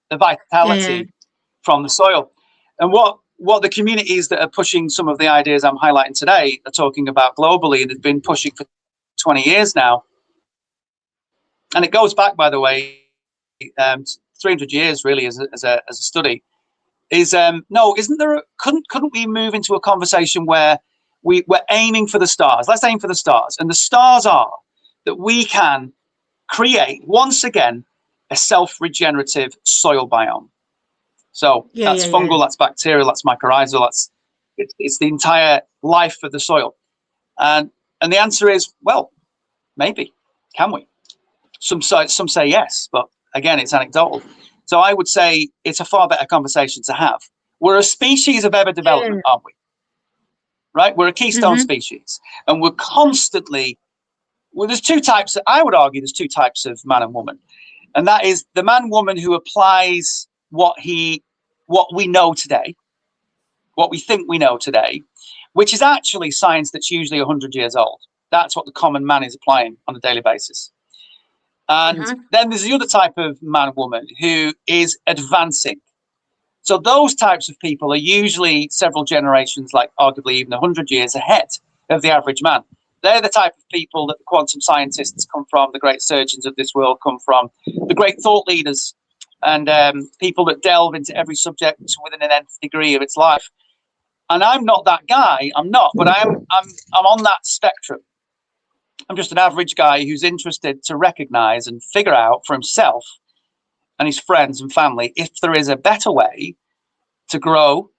[SPEAKER 3] the vitality from the soil. And what the communities that are pushing some of the ideas I'm highlighting today are talking about globally, and have been pushing for 20 years now. And it goes back, by the way, 300 years really as a study. Couldn't we move into a conversation where we're aiming for the stars? Let's aim for the stars. And the stars are that we can create, once again, a self-regenerative soil biome. So that's fungal, that's bacterial, that's mycorrhizal, it's the entire life of the soil. And the answer is, well, maybe. Can we? Some say yes, but again, it's anecdotal. So I would say it's a far better conversation to have. We're a species of ever development, aren't we? Right? We're a keystone species. And we're constantly, there's two types, I would argue there's two types of man and woman. And that is the man-woman who applies what we know today, what we think we know today, which is actually science that's usually 100 years old. That's what the common man is applying on a daily basis. And then there's the other type of man-woman who is advancing. So those types of people are usually several generations, like arguably even 100 years ahead of the average man. They're the type of people that the quantum scientists come from, the great surgeons of this world come from, the great thought leaders, and people that delve into every subject within an nth degree of its life. And I'm not that guy. I'm not, but I'm on that spectrum. I'm just an average guy who's interested to recognize and figure out for himself and his friends and family if there is a better way to grow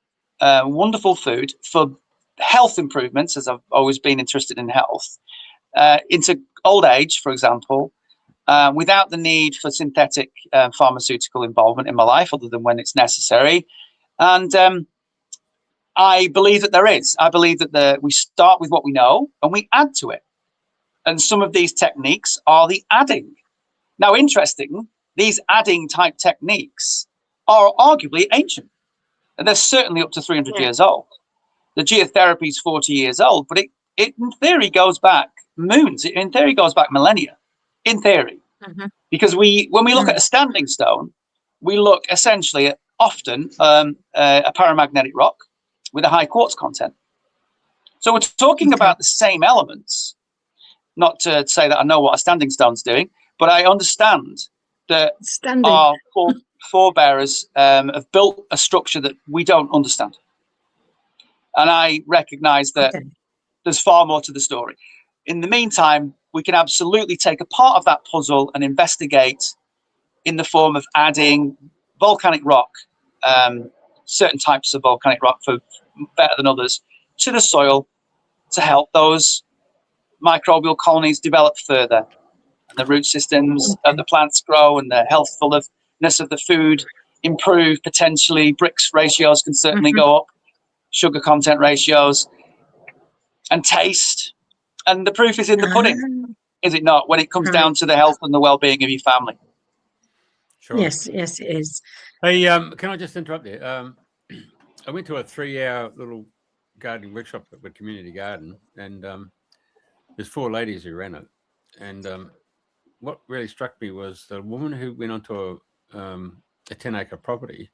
[SPEAKER 3] wonderful food for health improvements, as I've always been interested in health, into old age, for example, without the need for synthetic pharmaceutical involvement in my life, other than when it's necessary. And I believe that there is. I believe that we start with what we know and we add to it. And some of these techniques are the adding. Now, interesting, these adding type techniques are arguably ancient. And they're certainly up to 300 years old. The geotherapy is 40 years old, but it in theory goes back moons. It in theory goes back millennia, in theory. Because when we look at a standing stone, we look essentially at often a paramagnetic rock with a high quartz content. So we're talking about the same elements. Not to say that I know what a standing stone's doing, but I understand that our forebearers have built a structure that we don't understand. And I recognize that there's far more to the story. In the meantime, we can absolutely take a part of that puzzle and investigate in the form of adding volcanic rock, certain types of volcanic rock for better than others, to the soil to help those microbial colonies develop further. And the root systems of the plants grow and the healthfulness of the food improve potentially. Bricks ratios can certainly go up, sugar content ratios, and taste. And the proof is in the pudding, is it not, when it comes down to the health and the well-being of your family?
[SPEAKER 2] Sure.
[SPEAKER 1] Yes, it is.
[SPEAKER 2] Hey, can I just interrupt there? I went to a 3-hour little gardening workshop at the community garden, and there's 4 ladies who ran it. And what really struck me was the woman who went onto a 10-acre property,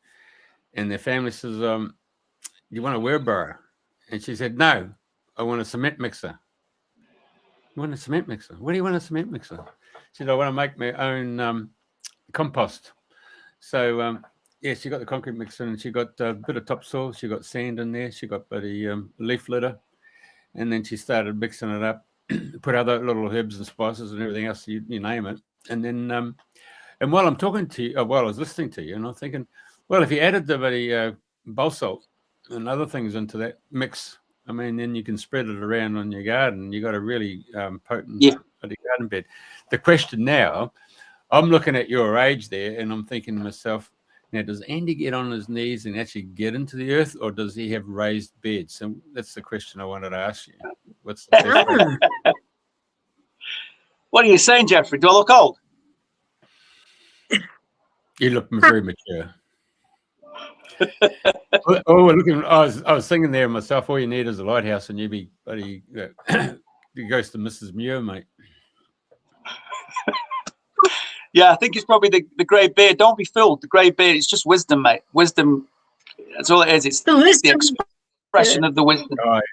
[SPEAKER 2] and their family says, "Do you want a wheelbarrow?" And she said, "No, I want a cement mixer." "You want a cement mixer? What do you want a cement mixer?" She said, "I want to make my own compost." So yeah, she got the concrete mixer, and she got a bit of topsoil, she got sand in there, she got the leaf litter, and then she started mixing it up, put other little herbs and spices and everything else, you name it. And then and while I'm talking to you, while I was listening to you, and I'm thinking, well, if you added the basalt and other things into that mix, I mean, then you can spread it around on your garden. You got a really potent garden bed. The question now, I'm looking at your age there, and I'm thinking to myself, now, does Andy get on his knees and actually get into the earth, or does he have raised beds? So that's the question I wanted to ask you. What's the best way?
[SPEAKER 3] What are you saying, Jeffrey? Do I look old?
[SPEAKER 2] You look very mature. I was thinking there myself, all you need is a lighthouse, and you'd be bloody the ghost of Mrs. Muir, mate.
[SPEAKER 3] Yeah, I think it's probably the grey beard. Don't be fooled. The grey beard, it's just wisdom, mate. Wisdom, that's all it is. It's the expression of the wisdom.
[SPEAKER 2] Right.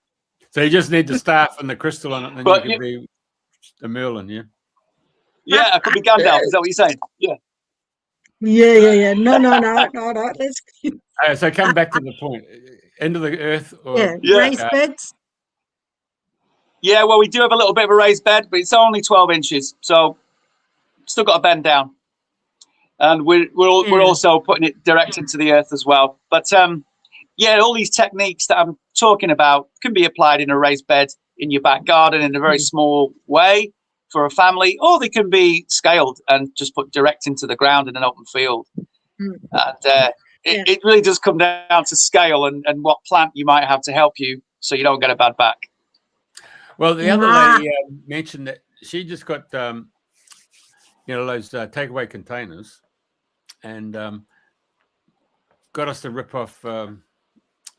[SPEAKER 2] So you just need the staff and the crystal on it, and then you can be a Merlin, yeah?
[SPEAKER 3] Yeah, I could be Gandalf. Is that what you're saying? Yeah.
[SPEAKER 1] Yeah. No. Let's
[SPEAKER 2] So come back to the point. End of the earth, or
[SPEAKER 1] raised beds.
[SPEAKER 3] Yeah, well, we do have a little bit of a raised bed, but it's only 12 inches, so still got to bend down. And we're also putting it direct into the earth as well. But yeah, all these techniques that I'm talking about can be applied in a raised bed in your back garden in a very small way for a family, or they can be scaled and just put direct into the ground in an open field. And it really does come down to scale and what plant you might have to help you so you don't get a bad back.
[SPEAKER 2] Well, the other lady mentioned that she just got those takeaway containers, and got us to rip off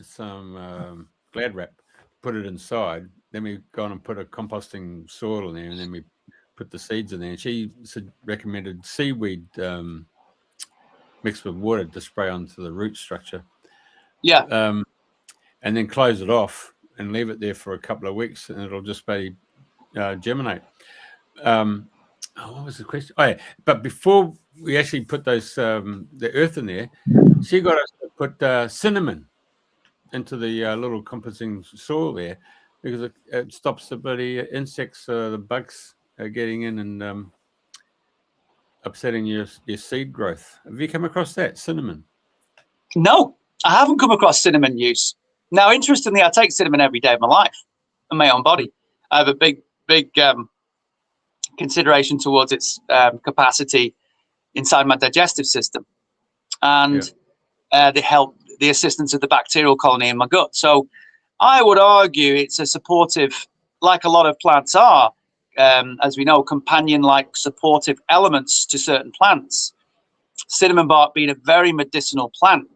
[SPEAKER 2] some Glad wrap, put it inside. Then we gone and put a composting soil in there, and then we put the seeds in there. And she recommended seaweed mixed with water to spray onto the root structure. Yeah. And then close it off and leave it there for a couple of weeks, and it'll just germinate. What was the question? Oh, yeah. But before we actually put those the earth in there, she got us to put cinnamon into the little composting soil there, because it stops the bloody insects, the bugs getting in and upsetting your seed growth. Have you come across that, cinnamon?
[SPEAKER 3] No, I haven't come across cinnamon use. Now, interestingly, I take cinnamon every day of my life in my own body. I have a big consideration towards its capacity inside my digestive system, and the assistance of the bacterial colony in my gut. So I would argue it's a supportive, like a lot of plants are, as we know, companion-like supportive elements to certain plants. Cinnamon bark being a very medicinal plant.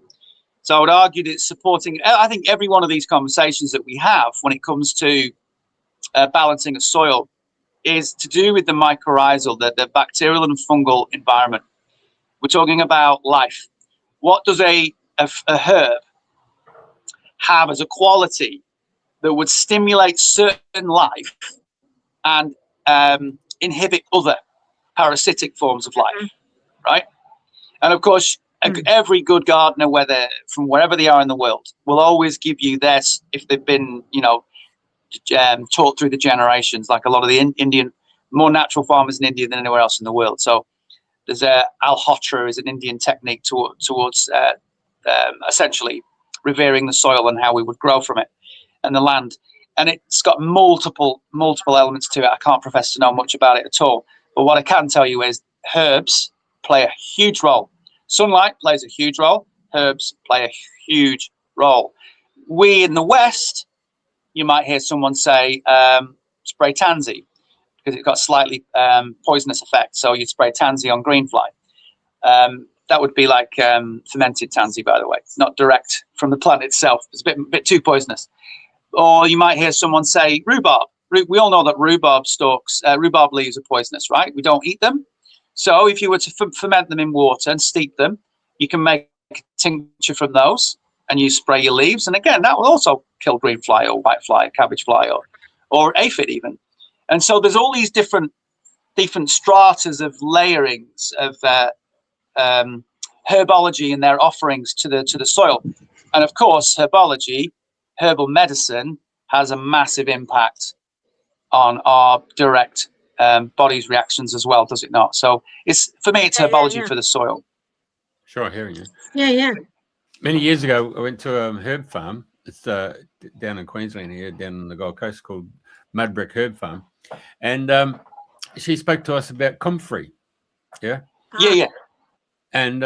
[SPEAKER 3] So I would argue that it's supporting, I think, every one of these conversations that we have when it comes to balancing a soil is to do with the mycorrhizal, the bacterial and fungal environment. We're talking about life. What does a herb have as a quality that would stimulate certain life and inhibit other parasitic forms of life, right? And of course, every good gardener, whether from wherever they are in the world, will always give you this if they've been, taught through the generations, like a lot of the Indian, more natural farmers in India than anywhere else in the world. So there's Alhotra is an Indian technique towards essentially revering the soil and how we would grow from it and the land. And it's got multiple elements to it. I can't profess to know much about it at all. But what I can tell you is herbs play a huge role. Sunlight plays a huge role. Herbs play a huge role. We in the West, you might hear someone say, spray tansy, because it's got slightly poisonous effect. So you'd spray tansy on greenfly. That would be like fermented tansy, by the way. It's not direct from the plant itself. It's a bit too poisonous. Or you might hear someone say rhubarb. We all know that rhubarb leaves are poisonous, right? We don't eat them. So if you were to ferment them in water and steep them, you can make a tincture from those and you spray your leaves. And again, that will also kill green fly or white fly, cabbage fly or aphid even. And so there's all these different stratas of layerings of herbology and their offerings to the soil. And of course, herbal medicine has a massive impact on our direct body's reactions as well, does it not? So it's herbology for the soil.
[SPEAKER 2] Sure, hearing you.
[SPEAKER 1] Yeah.
[SPEAKER 2] Many years ago, I went to a herb farm. It's down in Queensland here, down on the Gold Coast, called Mudbrick Herb Farm. And she spoke to us about comfrey. Yeah?
[SPEAKER 3] Yeah.
[SPEAKER 2] And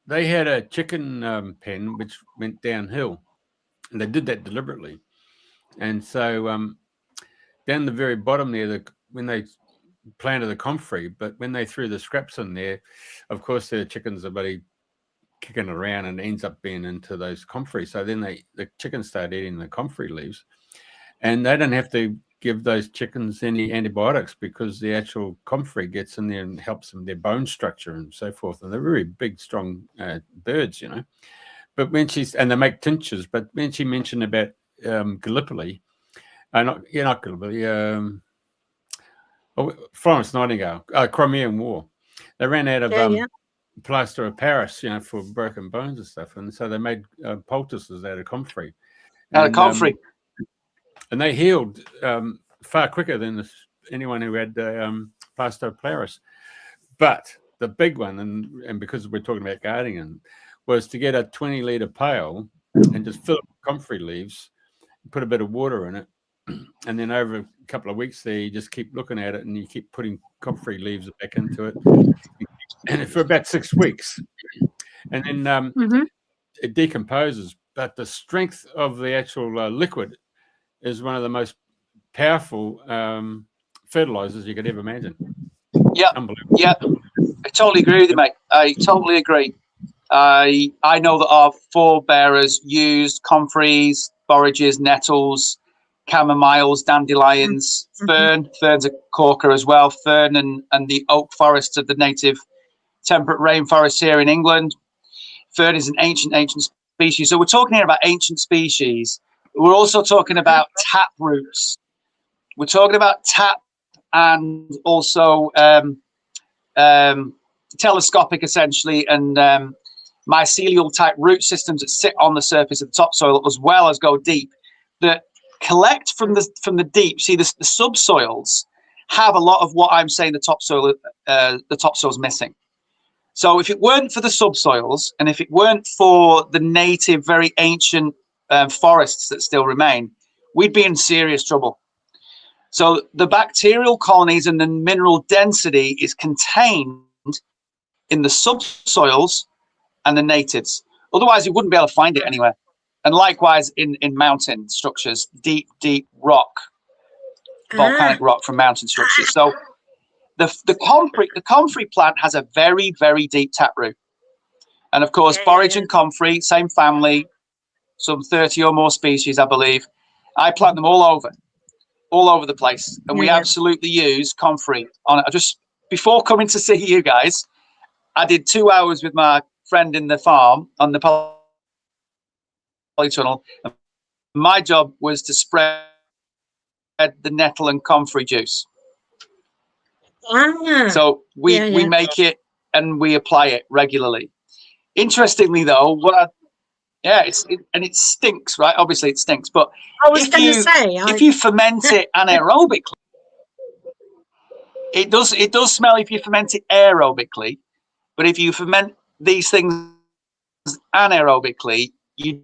[SPEAKER 2] they had a chicken pen which went downhill. And they did that deliberately. And so down the very bottom there, when they planted the comfrey, but when they threw the scraps in there, of course, the chickens are bloody kicking around and ends up being into those comfrey. So then the chickens start eating the comfrey leaves. And they don't have to give those chickens any antibiotics because the actual comfrey gets in there and helps them, their bone structure and so forth. And they're very big, strong birds, But when and they make tinctures, but when she mentioned about Gallipoli, not Gallipoli, Florence Nightingale, Crimean War, they ran out of plaster of Paris, for broken bones and stuff, and so they made poultices out of comfrey. And they healed far quicker than anyone who had plaster of Paris. But the big one, and because we're talking about gardening, was to get a 20-litre pail and just fill it with comfrey leaves, put a bit of water in it, and then over a couple of weeks there, you just keep looking at it and you keep putting comfrey leaves back into it, and for about 6 weeks. And then it decomposes, but the strength of the actual liquid is one of the most powerful fertilizers you could ever imagine.
[SPEAKER 3] Yeah, unbelievable. Yeah, I totally agree with you, mate. I totally agree. I know that our forebearers used comfreys, borrages, nettles, chamomiles, dandelions, fern. Fern's a corker as well. Fern and the oak forests of the native temperate rainforests here in England. Fern is an ancient species. So we're talking here about ancient species. We're also talking about tap roots. We're talking about tap and also telescopic, essentially, and mycelial type root systems that sit on the surface of the topsoil, as well as go deep, that collect from the deep. See, the subsoils have a lot of what I'm saying the topsoil's missing. So if it weren't for the subsoils, and if it weren't for the native, very ancient forests that still remain, we'd be in serious trouble. So the bacterial colonies and the mineral density is contained in the subsoils and the natives. Otherwise, you wouldn't be able to find it anywhere. And likewise in mountain structures, deep rock, volcanic rock from mountain structures. So the comfrey plant has a very, very deep taproot. And of course, borage and comfrey, same family, some 30 or more species, I believe. I plant them all over the place. And we absolutely use comfrey on it. Just before coming to see you guys, I did 2 hours with my friend in the farm on the polytunnel. My job was to spread the nettle and comfrey juice. So we make it and we apply it regularly. interestingly, though, and it stinks, right? Obviously, it stinks. But
[SPEAKER 1] I was going to say,
[SPEAKER 3] if you ferment it anaerobically, it does smell if you ferment it aerobically. But if you ferment these things anaerobically, you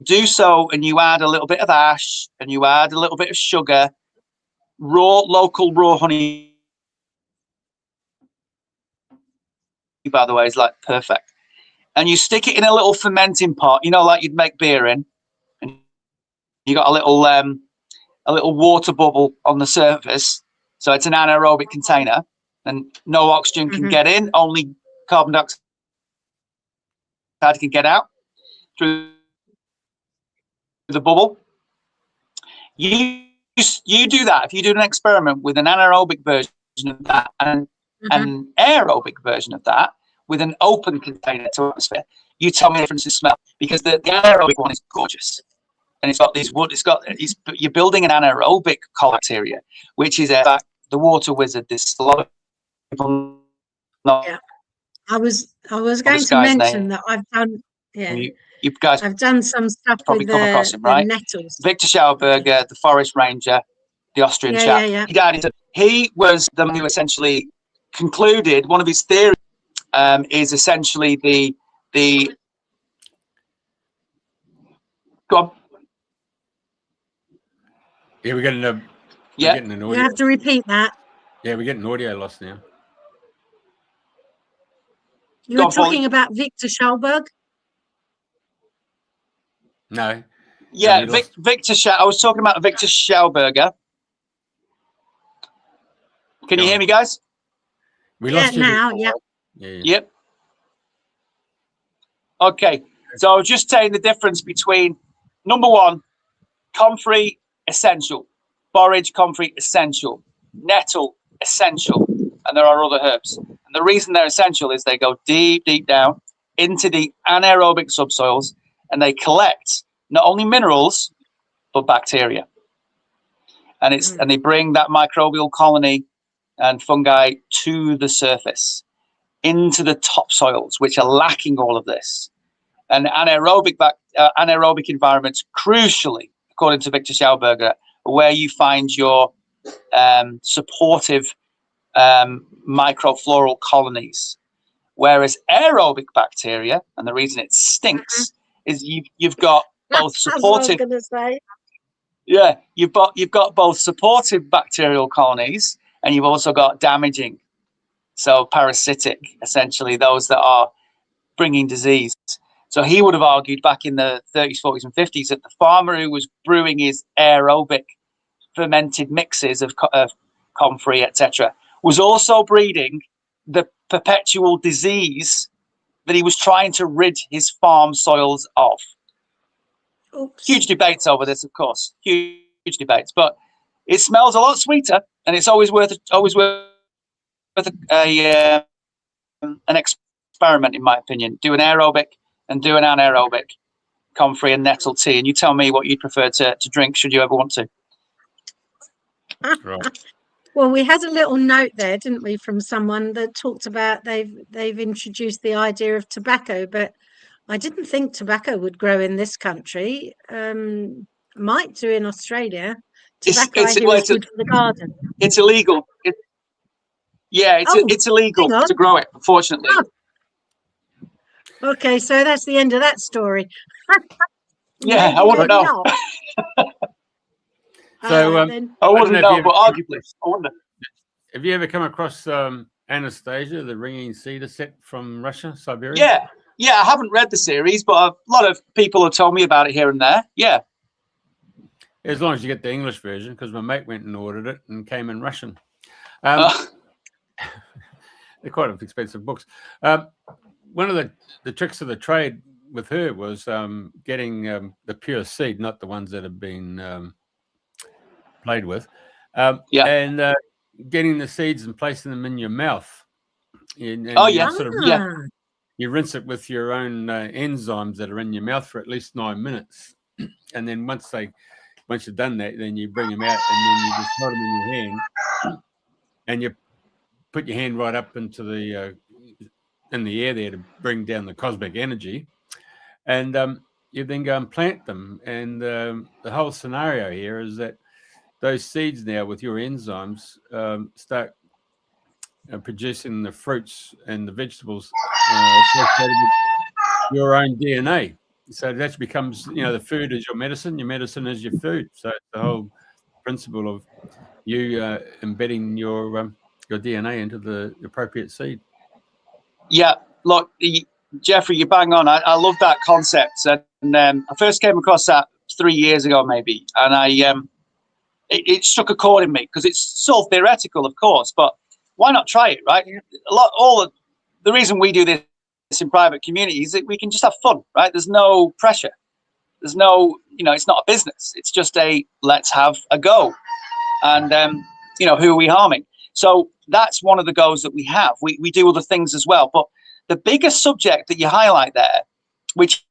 [SPEAKER 3] do so, and you add a little bit of ash, and you add a little bit of sugar, local raw honey. By the way, is like perfect. And you stick it in a little fermenting pot, like you'd make beer in, and you got a little water bubble on the surface, so it's an anaerobic container, and no oxygen can get in, only carbon dioxide can get out through the bubble. You do that if you do an experiment with an anaerobic version of that and an aerobic version of that with an open container to atmosphere. You tell me the difference in smell, because the anaerobic one is gorgeous, and it's got these wood. You're building an anaerobic bacteria, which is the water wizard. There's a lot of people know.
[SPEAKER 1] Yeah, I was going to mention that I've done. Yeah,
[SPEAKER 3] you guys,
[SPEAKER 1] I've done some stuff
[SPEAKER 3] probably
[SPEAKER 1] with
[SPEAKER 3] come across him, right?
[SPEAKER 1] nettles.
[SPEAKER 3] Victor Schauberger, the forest ranger, the Austrian chap.
[SPEAKER 1] Yeah.
[SPEAKER 3] He died. He was the man who essentially concluded one of his theories is essentially the. Go on.
[SPEAKER 2] Yeah, we're getting an audio.
[SPEAKER 1] You have to repeat that.
[SPEAKER 2] Yeah, we're getting audio loss now.
[SPEAKER 1] You were talking about Victor Schauberg?
[SPEAKER 2] No.
[SPEAKER 3] Yeah, I was talking about Victor Schauberger. Can you hear me, guys?
[SPEAKER 2] We lost you
[SPEAKER 1] now.
[SPEAKER 2] before.
[SPEAKER 3] Yeah. Yep. Okay, so I was just saying the difference between number one, comfrey essential, borage comfrey essential, nettle essential, and there are other herbs. And the reason they're essential is they go deep down into the anaerobic subsoils, and they collect not only minerals but bacteria. And and they bring that microbial colony and fungi to the surface, into the topsoils, which are lacking all of this. And anaerobic environments, crucially, according to Victor Schauberger, are where you find your supportive microfloral colonies. Whereas aerobic bacteria, and the reason it stinks, is you've got both supportive.
[SPEAKER 1] I was going to say.
[SPEAKER 3] Yeah, you've got both supportive bacterial colonies, and you've also got damaging, so parasitic, essentially those that are bringing disease. So he would have argued back in the 30s, 40s, and 50s that the farmer who was brewing his aerobic fermented mixes of comfrey, etc., was also breeding the perpetual disease that he was trying to rid his farm soils of. Oops. Huge debates over this, of course. Huge debates, but it smells a lot sweeter, and it's always worth an experiment, in my opinion. Do an aerobic and do an anaerobic comfrey and nettle tea, and you tell me what you'd prefer to drink should you ever want to.
[SPEAKER 2] Right.
[SPEAKER 1] Well, we had a little note there, didn't we, from someone that talked about they've introduced the idea of tobacco, but I didn't think tobacco would grow in this country. Might do in Australia. Tobacco is good for the garden.
[SPEAKER 3] It's illegal. It's illegal to grow it, unfortunately.
[SPEAKER 1] Oh. Okay, so that's the end of that story.
[SPEAKER 3] Yeah, I wouldn't know.
[SPEAKER 2] So
[SPEAKER 3] I wouldn't know, but arguably, I wonder.
[SPEAKER 2] Have you ever come across Anastasia, the ringing cedar set from Russia, Siberia?
[SPEAKER 3] Yeah, I haven't read the series, but a lot of people have told me about it here and there. Yeah.
[SPEAKER 2] As long as you get the English version, because my mate went and ordered it and came in Russian. They're quite expensive books. One of the tricks of the trade with her was getting the pure seed, not the ones that have been played with, and getting the seeds and placing them in your mouth. And you rinse it with your own enzymes that are in your mouth for at least 9 minutes, and then once you've done that, then you bring them out, and then you just hold them in your hand, and you put your hand right up into the in the air there to bring down the cosmic energy, and you then go and plant them. And the whole scenario here is that those seeds now with your enzymes start producing the fruits and the vegetables associated with your own DNA. So it actually becomes, the food is your medicine is your food. So it's the whole principle of you embedding your DNA into the appropriate seed.
[SPEAKER 3] Yeah, look, Jeffrey, you bang on. I love that concept, and I first came across that 3 years ago, maybe, and it struck a chord in me because it's so theoretical, of course, but why not try it, right? The reason we do this in private communities is that we can just have fun, right? There's no pressure. There's no, it's not a business. It's just let's have a go, and who are we harming? So that's one of the goals that we have. We do other things as well. But the biggest subject that you highlight there, which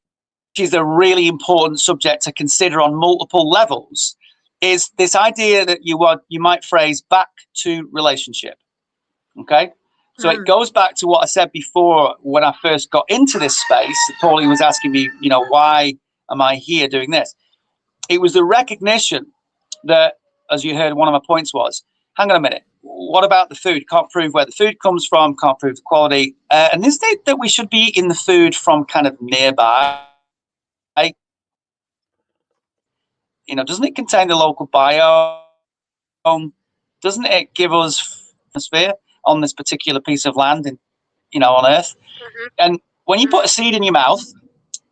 [SPEAKER 3] is a really important subject to consider on multiple levels, is this idea that you might phrase back to relationship. Okay? So it goes back to what I said before when I first got into this space. Pauline was asking me, why am I here doing this? It was the recognition that, as you heard, one of my points was, hang on a minute, what about the food? Can't prove where the food comes from, can't prove the quality. And is it that we should be eating the food from kind of nearby? Doesn't it contain the local biome? Doesn't it give us atmosphere on this particular piece of land on Earth? And when you put a seed in your mouth,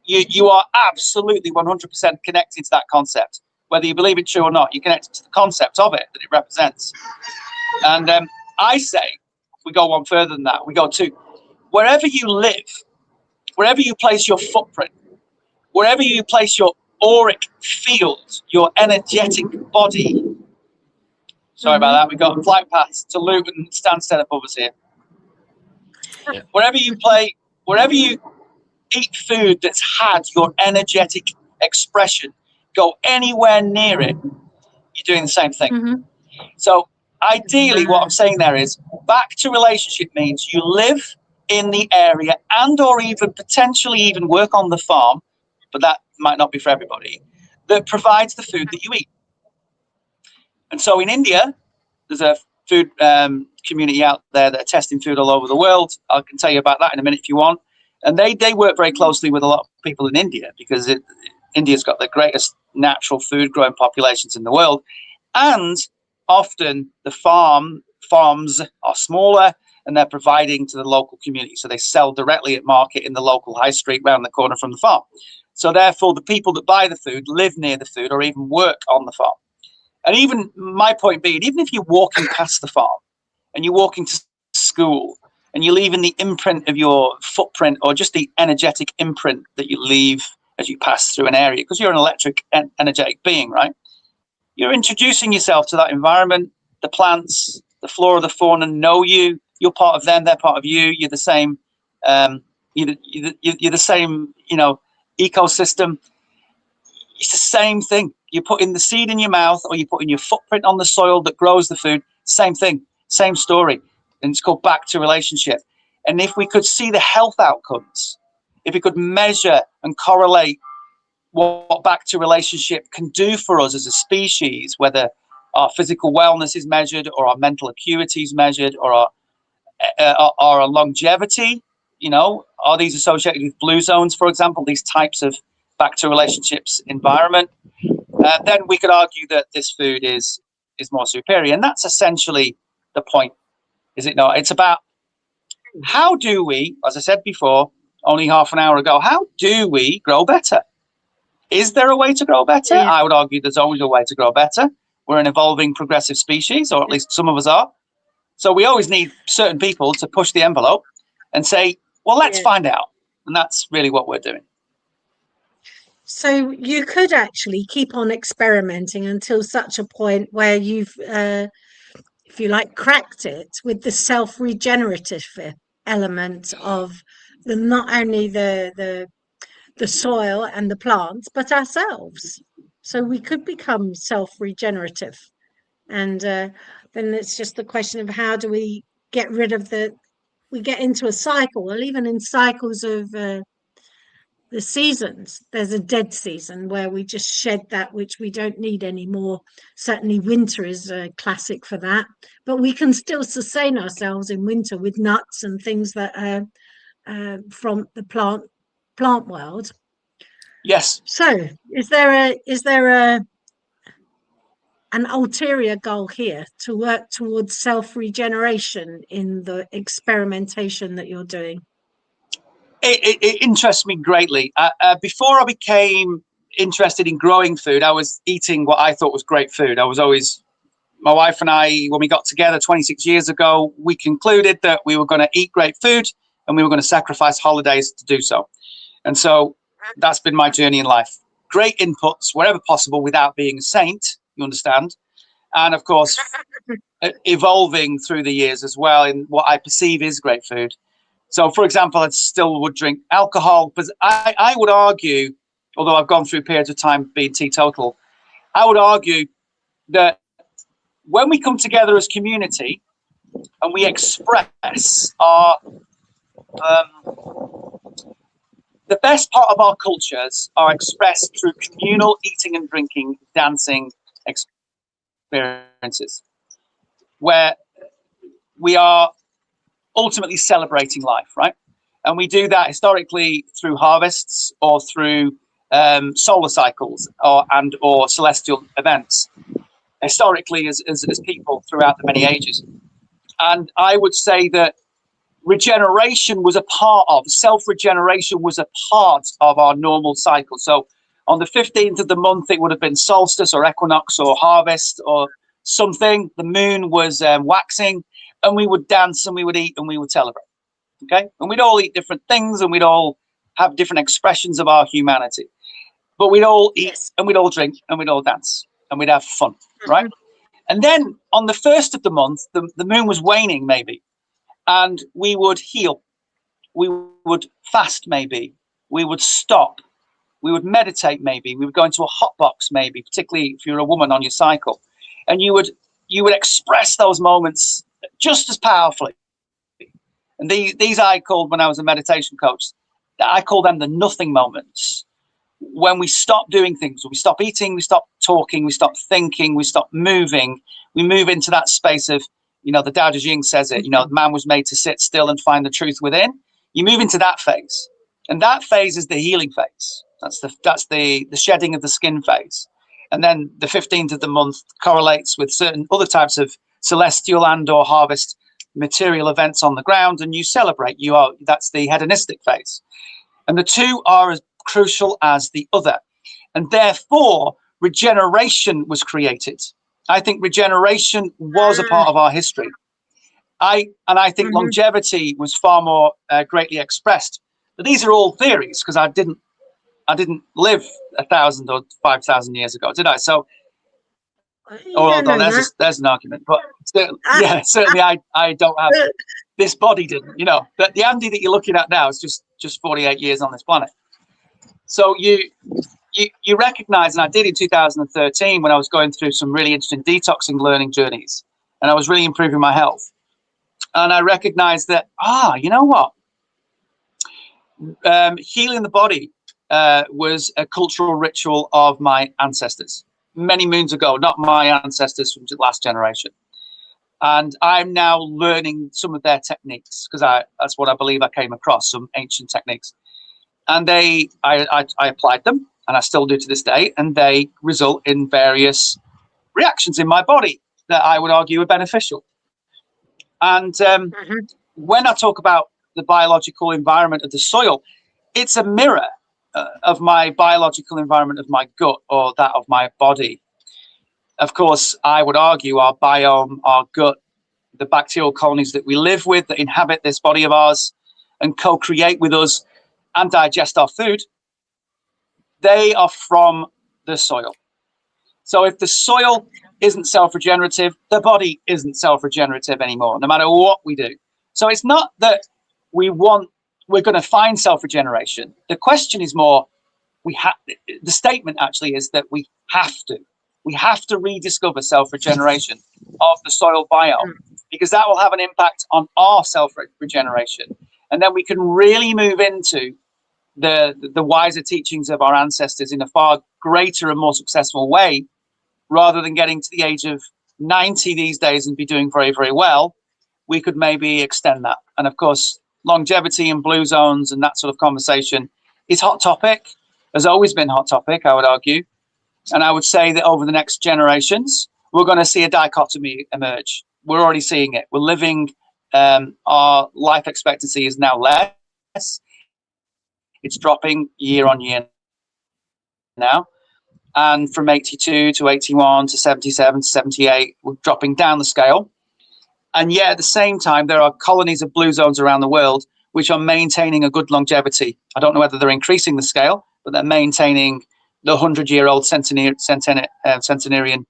[SPEAKER 3] you are absolutely 100% connected to that concept. Whether you believe it true or not, you're connected to the concept of it that it represents. And I say, we go one further than that. We go to wherever you live, wherever you place your footprint, wherever you place your auric field, your energetic body. Sorry about that. We got flight paths to Luton and Stansted above us here. Yeah. Wherever you eat food that's had your energetic expression, go anywhere near it, you're doing the same thing. So ideally, what I'm saying there is back to relationship means you live in the area and or even potentially even work on the farm, but that might not be for everybody, that provides the food that you eat. And so in India, there's a food community out there that are testing food all over the world. I can tell you about that in a minute if you want. And they work very closely with a lot of people in India because India's got the greatest natural food growing populations in the world. And often the farms are smaller and they're providing to the local community. So they sell directly at market in the local high street round the corner from the farm. So therefore, the people that buy the food live near the food or even work on the farm. And even my point being, even if you're walking past the farm and you're walking to school and you're leaving the imprint of your footprint or just the energetic imprint that you leave as you pass through an area, because you're an energetic being, right? You're introducing yourself to that environment. The plants, the flora, the fauna know you. You're part of them. They're part of you. You're the same. You're the same. Ecosystem. It's the same thing. You're putting the seed in your mouth, or you're putting your footprint on the soil that grows the food. Same thing. Same story. And it's called back to relationship. And if we could see the health outcomes, if we could measure and correlate what back to relationship can do for us as a species, whether our physical wellness is measured or our mental acuity is measured or our longevity, are these associated with blue zones, for example, these types of back to relationships environment, then we could argue that this food is more superior. And that's essentially the point, is it not? It's about how do we, as I said before, only half an hour ago, how do we grow better? Is there a way to grow better? Yeah. I would argue there's always a way to grow better. We're an evolving progressive species, or at least some of us are. So we always need certain people to push the envelope and say, well, let's find out. And that's really what we're doing.
[SPEAKER 1] So you could actually keep on experimenting until such a point where you've, if you like, cracked it with the self-regenerative element of not only the soil and the plants, but ourselves. So we could become self-regenerative. And then it's just the question of how do we get rid of the we get into a cycle. Well, even in cycles of the seasons, there's a dead season where we just shed that which we don't need anymore. Certainly winter is a classic for that, but we can still sustain ourselves in winter with nuts and things that are from the plant world.
[SPEAKER 3] Yes.
[SPEAKER 1] So is there an ulterior goal here to work towards self-regeneration in the experimentation that you're doing?
[SPEAKER 3] It interests me greatly. Before I became interested in growing food, I was eating what I thought was great food. I was always, my wife and I, when we got together 26 years ago, we concluded that we were going to eat great food and we were going to sacrifice holidays to do so. And so that's been my journey in life. Great inputs wherever possible without being a saint, you understand? And of course, evolving through the years as well in what I perceive is great food. So, for example, I still would drink alcohol, but I would argue, although I've gone through periods of time being teetotal, I would argue that when we come together as community and we express our, the best part of our cultures are expressed through communal eating and drinking, dancing experiences, where we are ultimately celebrating life, right? And we do that historically through harvests or through solar cycles or celestial events, historically as people throughout the many ages. And I would say that regeneration was a part of, self-regeneration was a part of our normal cycle. So on the 15th of the month, it would have been solstice or equinox or harvest or something. The moon was waxing, and we would dance and we would eat and we would celebrate. Okay. And we'd all eat different things and we'd all have different expressions of our humanity. But we'd all eat and we'd all drink and we'd all dance and we'd have fun. Right. And then on the 1st of the month, the moon was waning maybe. And we would heal. We would fast maybe. We would stop. We would meditate maybe. We would go into a hot box maybe, particularly if you're a woman on your cycle. And you would express those moments just as powerfully. And these I called, when I was a meditation coach, I call them the nothing moments. When we stop doing things, we stop eating, we stop talking, we stop thinking, we stop moving, we move into that space of, you know, the Tao Te Ching says it, you know, man was made to sit still and find the truth within. You move into that phase. And that phase is the healing phase. That's the shedding of the skin phase. And then the 15th of the month correlates with certain other types of celestial and or harvest material events on the ground, and you celebrate. That's the hedonistic phase. And the two are as crucial as the other. And therefore, regeneration was created. I think regeneration was a part of our history. I think longevity was far more greatly expressed. But these are all theories, because I didn't live 1,000 or 5,000 years ago, did I? So, although there's an argument, but certainly I don't have, this body didn't, you know. But the Andy that you're looking at now is just 48 years on this planet. So you recognize, and I did in 2013 when I was going through some really interesting detoxing learning journeys, and I was really improving my health. And I recognized that, you know what? Healing the body was a cultural ritual of my ancestors many moons ago, not my ancestors from the last generation. And I'm now learning some of their techniques, because that's what I believe I came across, some ancient techniques. And I applied them, and I still do to this day, and they result in various reactions in my body that I would argue are beneficial. And when I talk about the biological environment of the soil, it's a mirror of my biological environment of my gut or that of my body. Of course, I would argue our biome, our gut, the bacterial colonies that we live with, that inhabit this body of ours and co-create with us and digest our food, they are from the soil. So if the soil isn't self-regenerative, the body isn't self-regenerative anymore, no matter what we do. So it's not that we're going to find self-regeneration. The question is more, the statement actually is that we have to. We have to rediscover self-regeneration of the soil biome, because that will have an impact on our self-regeneration. And then we can really move into the wiser teachings of our ancestors in a far greater and more successful way, rather than getting to the age of 90 these days and be doing very, very well. We could maybe extend that. And of course, longevity and blue zones and that sort of conversation is hot topic, has always been hot topic, I would argue. And I would say that over the next generations, we're going to see a dichotomy emerge. We're already seeing it. We're living, our life expectancy is now less. It's dropping year on year now. And from 82 to 81 to 77 to 78, we're dropping down the scale. And yet at the same time, there are colonies of blue zones around the world which are maintaining a good longevity. I don't know whether they're increasing the scale, but they're maintaining the 100-year-old centenarian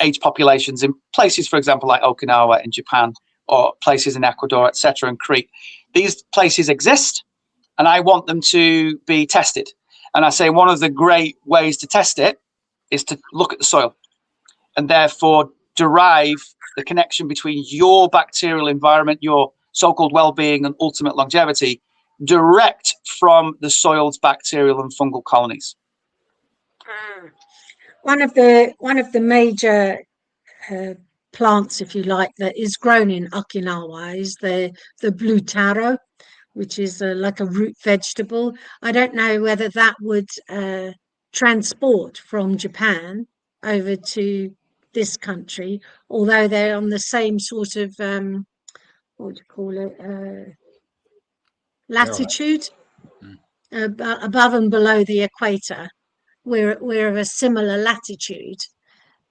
[SPEAKER 3] age populations in places, for example, like Okinawa in Japan, or places in Ecuador, etc., and Crete. These places exist, and I want them to be tested. And I say one of the great ways to test it is to look at the soil, and therefore derive the connection between your bacterial environment, your so-called well-being, and ultimate longevity direct from the soil's bacterial and fungal colonies.
[SPEAKER 1] One of the major plants, if you like, that is grown in Okinawa is the blue taro, which is like a root vegetable. I don't know whether that would transport from Japan over to this country, although they're on the same sort of what do you call it, latitude, above and below the equator. We're of a similar latitude.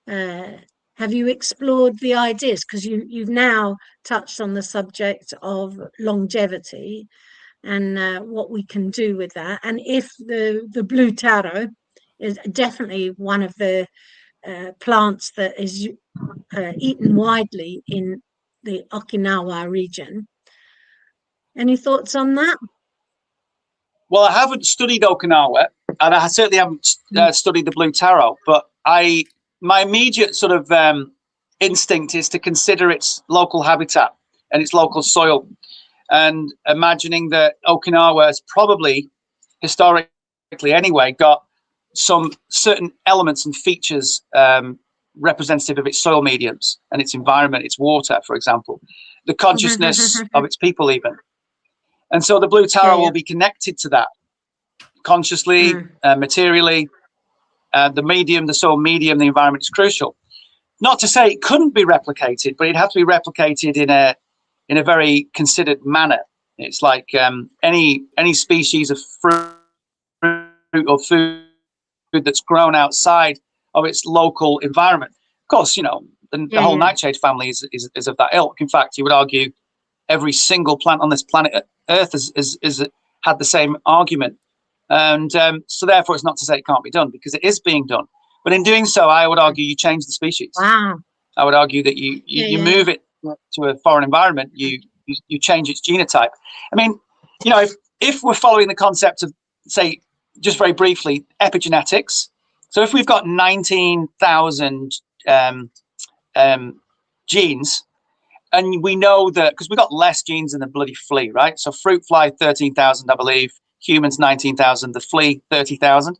[SPEAKER 1] Have you explored the ideas? Because you've now touched on the subject of longevity and what we can do with that. And if the blue taro is definitely one of the plants that is eaten widely in the Okinawa region. Any thoughts on that?
[SPEAKER 3] Well, I haven't studied Okinawa, and I certainly haven't studied the blue taro, but my immediate sort of instinct is to consider its local habitat and its local soil, and imagining that Okinawa has probably, historically anyway, got some certain elements and features representative of its soil mediums and its environment, its water, for example, the consciousness of its people even. And so the blue taro will be connected to that consciously, materially. The medium, the soil medium, the environment is crucial. Not to say it couldn't be replicated, but it has to be replicated in a very considered manner. It's like any species of fruit or food that's grown outside of its local environment. Of course, you know, the whole nightshade family is of that ilk. In fact, you would argue every single plant on this planet Earth has had the same argument. And so therefore, it's not to say it can't be done, because it is being done. But in doing so, I would argue you change the species.
[SPEAKER 1] Wow.
[SPEAKER 3] I would argue that you move it to a foreign environment, you change its genotype. I mean, you know, if we're following the concept of, say, just very briefly, epigenetics. So if we've got 19,000 genes, and we know that because we've got less genes than the bloody flea, right? So fruit fly 13,000, I believe. Humans 19,000. The flea 30,000.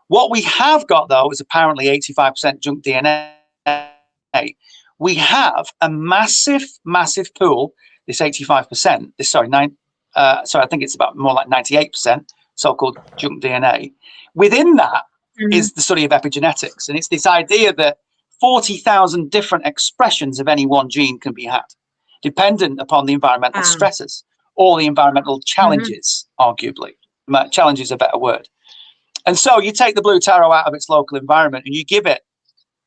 [SPEAKER 3] What we have got though is apparently 85% junk DNA. We have a massive pool. This 85%. I think it's about more like 98% so-called junk DNA. Within that is the study of epigenetics, and it's this idea that 40,000 different expressions of any one gene can be had, dependent upon the environmental stresses or the environmental challenges, arguably. Challenge is a better word. And so you take the blue taro out of its local environment and you give it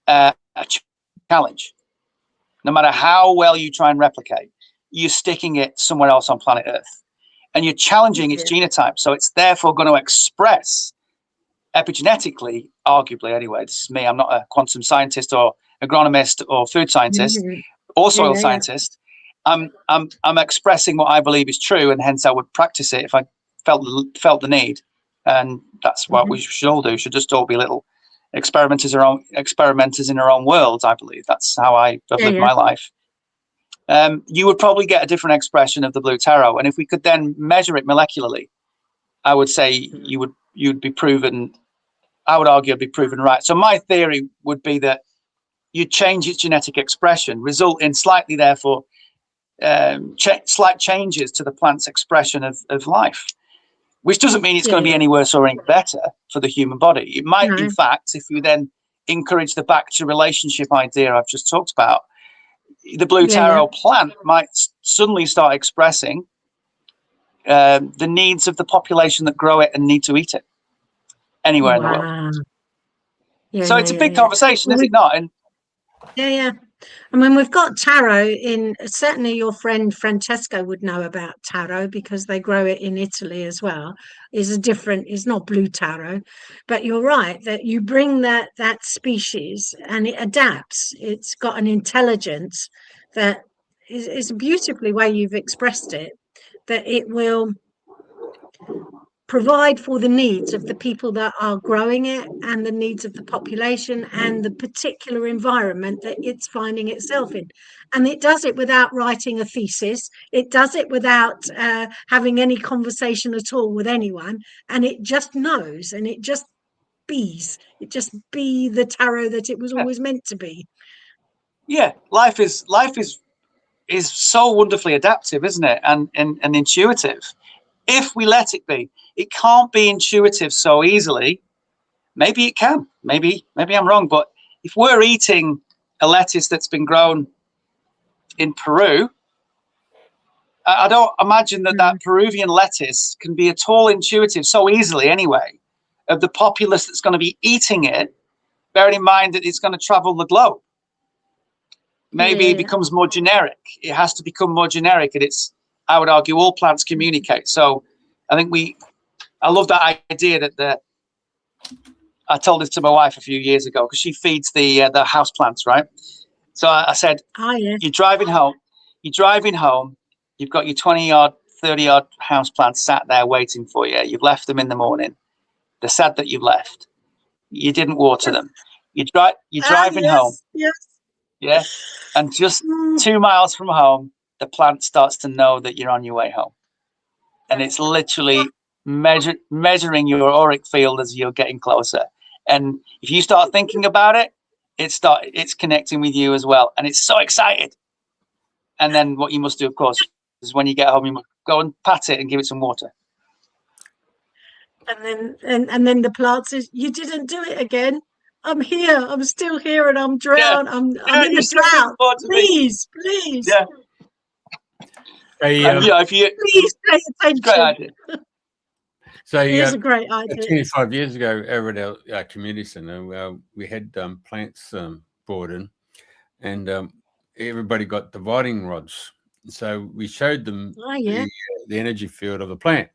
[SPEAKER 3] a challenge. No matter how well you try and replicate, you're sticking it somewhere else on planet Earth. And you're challenging its genotype. So it's therefore going to express epigenetically, arguably anyway, this is me, I'm not a quantum scientist or agronomist or food scientist or soil scientist. I'm expressing what I believe is true, and hence I would practice it if I felt the need. And that's what we should all do. Should just all be little experimenters in our own world. I believe that's how I've lived my life. You would probably get a different expression of the blue taro, and if we could then measure it molecularly, I would say you'd be proven. I would argue it'd be proven right. So my theory would be that you change its genetic expression, result in slightly, therefore, slight changes to the plant's expression of life, which doesn't mean it's going to be any worse or any better for the human body. It might, in fact, if you then encourage the back to relationship idea I've just talked about, the blue taro plant might suddenly start expressing the needs of the population that grow it and need to eat it anywhere in the world. So it's a big conversation, is it not? And
[SPEAKER 1] I mean, we've got taro in, certainly your friend Francesco would know about taro because they grow it in Italy as well. It's not blue taro, but you're right that you bring that species and it adapts. It's got an intelligence that is beautifully way you've expressed it, that it will provide for the needs of the people that are growing it and the needs of the population and the particular environment that it's finding itself in. And it does it without writing a thesis. It does it without having any conversation at all with anyone. And it just knows, and it just bees. It just be the taro that it was always meant to be.
[SPEAKER 3] Yeah, life is so wonderfully adaptive, isn't it? And intuitive. If we let it be. It can't be intuitive so easily. Maybe it can. Maybe I'm wrong. But if we're eating a lettuce that's been grown in Peru, I don't imagine that Peruvian lettuce can be at all intuitive so easily anyway of the populace that's going to be eating it, bearing in mind that it's going to travel the globe. Maybe it becomes more generic. It has to become more generic. And I would argue all plants communicate. So I think I love that idea that I told this to my wife a few years ago because she feeds the house plants, right? So I said, you're driving home, you've got your 20-yard, 30-yard house plants sat there waiting for you. You've left them in the morning. They're sad that you've left. You didn't water them. You're driving home. Yeah. And just 2 miles from home, the plant starts to know that you're on your way home. And it's literally measuring your auric field as you're getting closer. And if you start thinking about it, it's connecting with you as well. And it's so excited. And then what you must do, of course, is when you get home, you must go and pat it and give it some water.
[SPEAKER 1] And then the plant says, you didn't do it again. I'm here. I'm still here and I'm drowned. I'm in a drought. Please.
[SPEAKER 3] Yeah.
[SPEAKER 1] Please pay attention.
[SPEAKER 3] Great idea.
[SPEAKER 2] So
[SPEAKER 1] it's a great idea.
[SPEAKER 2] 25 years ago, over at our community centre, we had plants brought in, and everybody got dividing rods. So we showed them the energy field of the plant,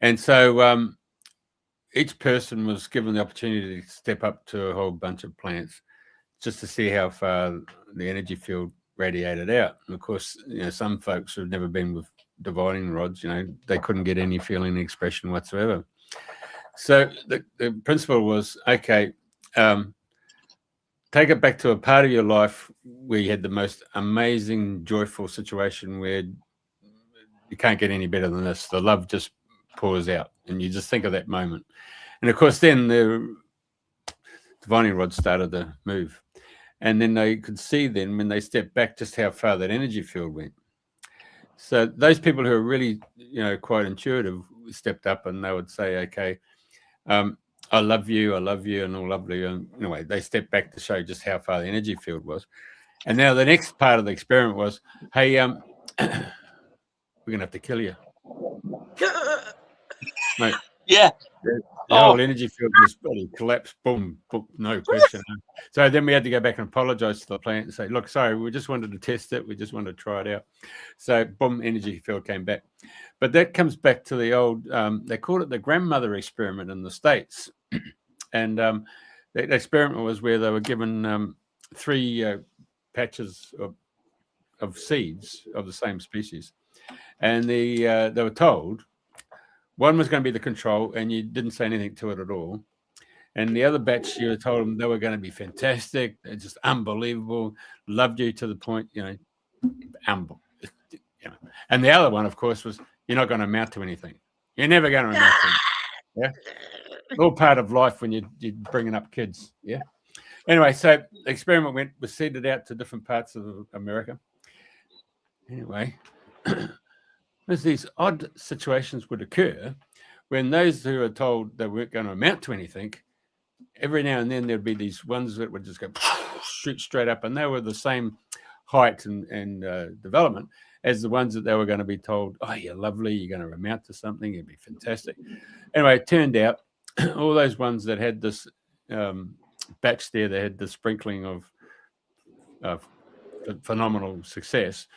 [SPEAKER 2] and so each person was given the opportunity to step up to a whole bunch of plants just to see how far the energy field radiated out. And of course, some folks who've never been with dividing rods, they couldn't get any feeling expression whatsoever. So the principle was, okay, take it back to a part of your life where you had the most amazing, joyful situation where you can't get any better than this. The love just pours out, and you just think of that moment. And of course, then the dividing rod started to move. And then they could see then when they stepped back just how far that energy field went. So those people who are really, quite intuitive stepped up and they would say, okay, I love you, and all lovely. And anyway, they stepped back to show just how far the energy field was. And now the next part of the experiment was, hey, we're going to have to kill you. Mate,
[SPEAKER 3] yeah.
[SPEAKER 2] The whole energy field just collapsed, boom, no question. So then we had to go back and apologize to the plant and say, look, sorry, we just wanted to test it. We just wanted to try it out. So boom, energy field came back. But that comes back to the old, they called it the grandmother experiment in the States. And the experiment was where they were given 3 patches of seeds of the same species. And they were told, one was going to be the control, and you didn't say anything to it at all. And the other batch, you told them they were going to be fantastic. They're just unbelievable. Loved you to the point, humble. And the other one, of course, was you're not going to amount to anything. You're never going to amount to anything. Yeah. All part of life when you're bringing up kids. Yeah. Anyway, so the experiment was seeded out to different parts of America. Anyway, as these odd situations would occur when those who are told they weren't going to amount to anything, every now and then there'd be these ones that would just go shoot straight up, and they were the same height and development as the ones that they were going to be told, oh, you're lovely, you're going to amount to something, it'd be fantastic. Anyway, it turned out all those ones that had this batch there, they had the sprinkling of phenomenal success,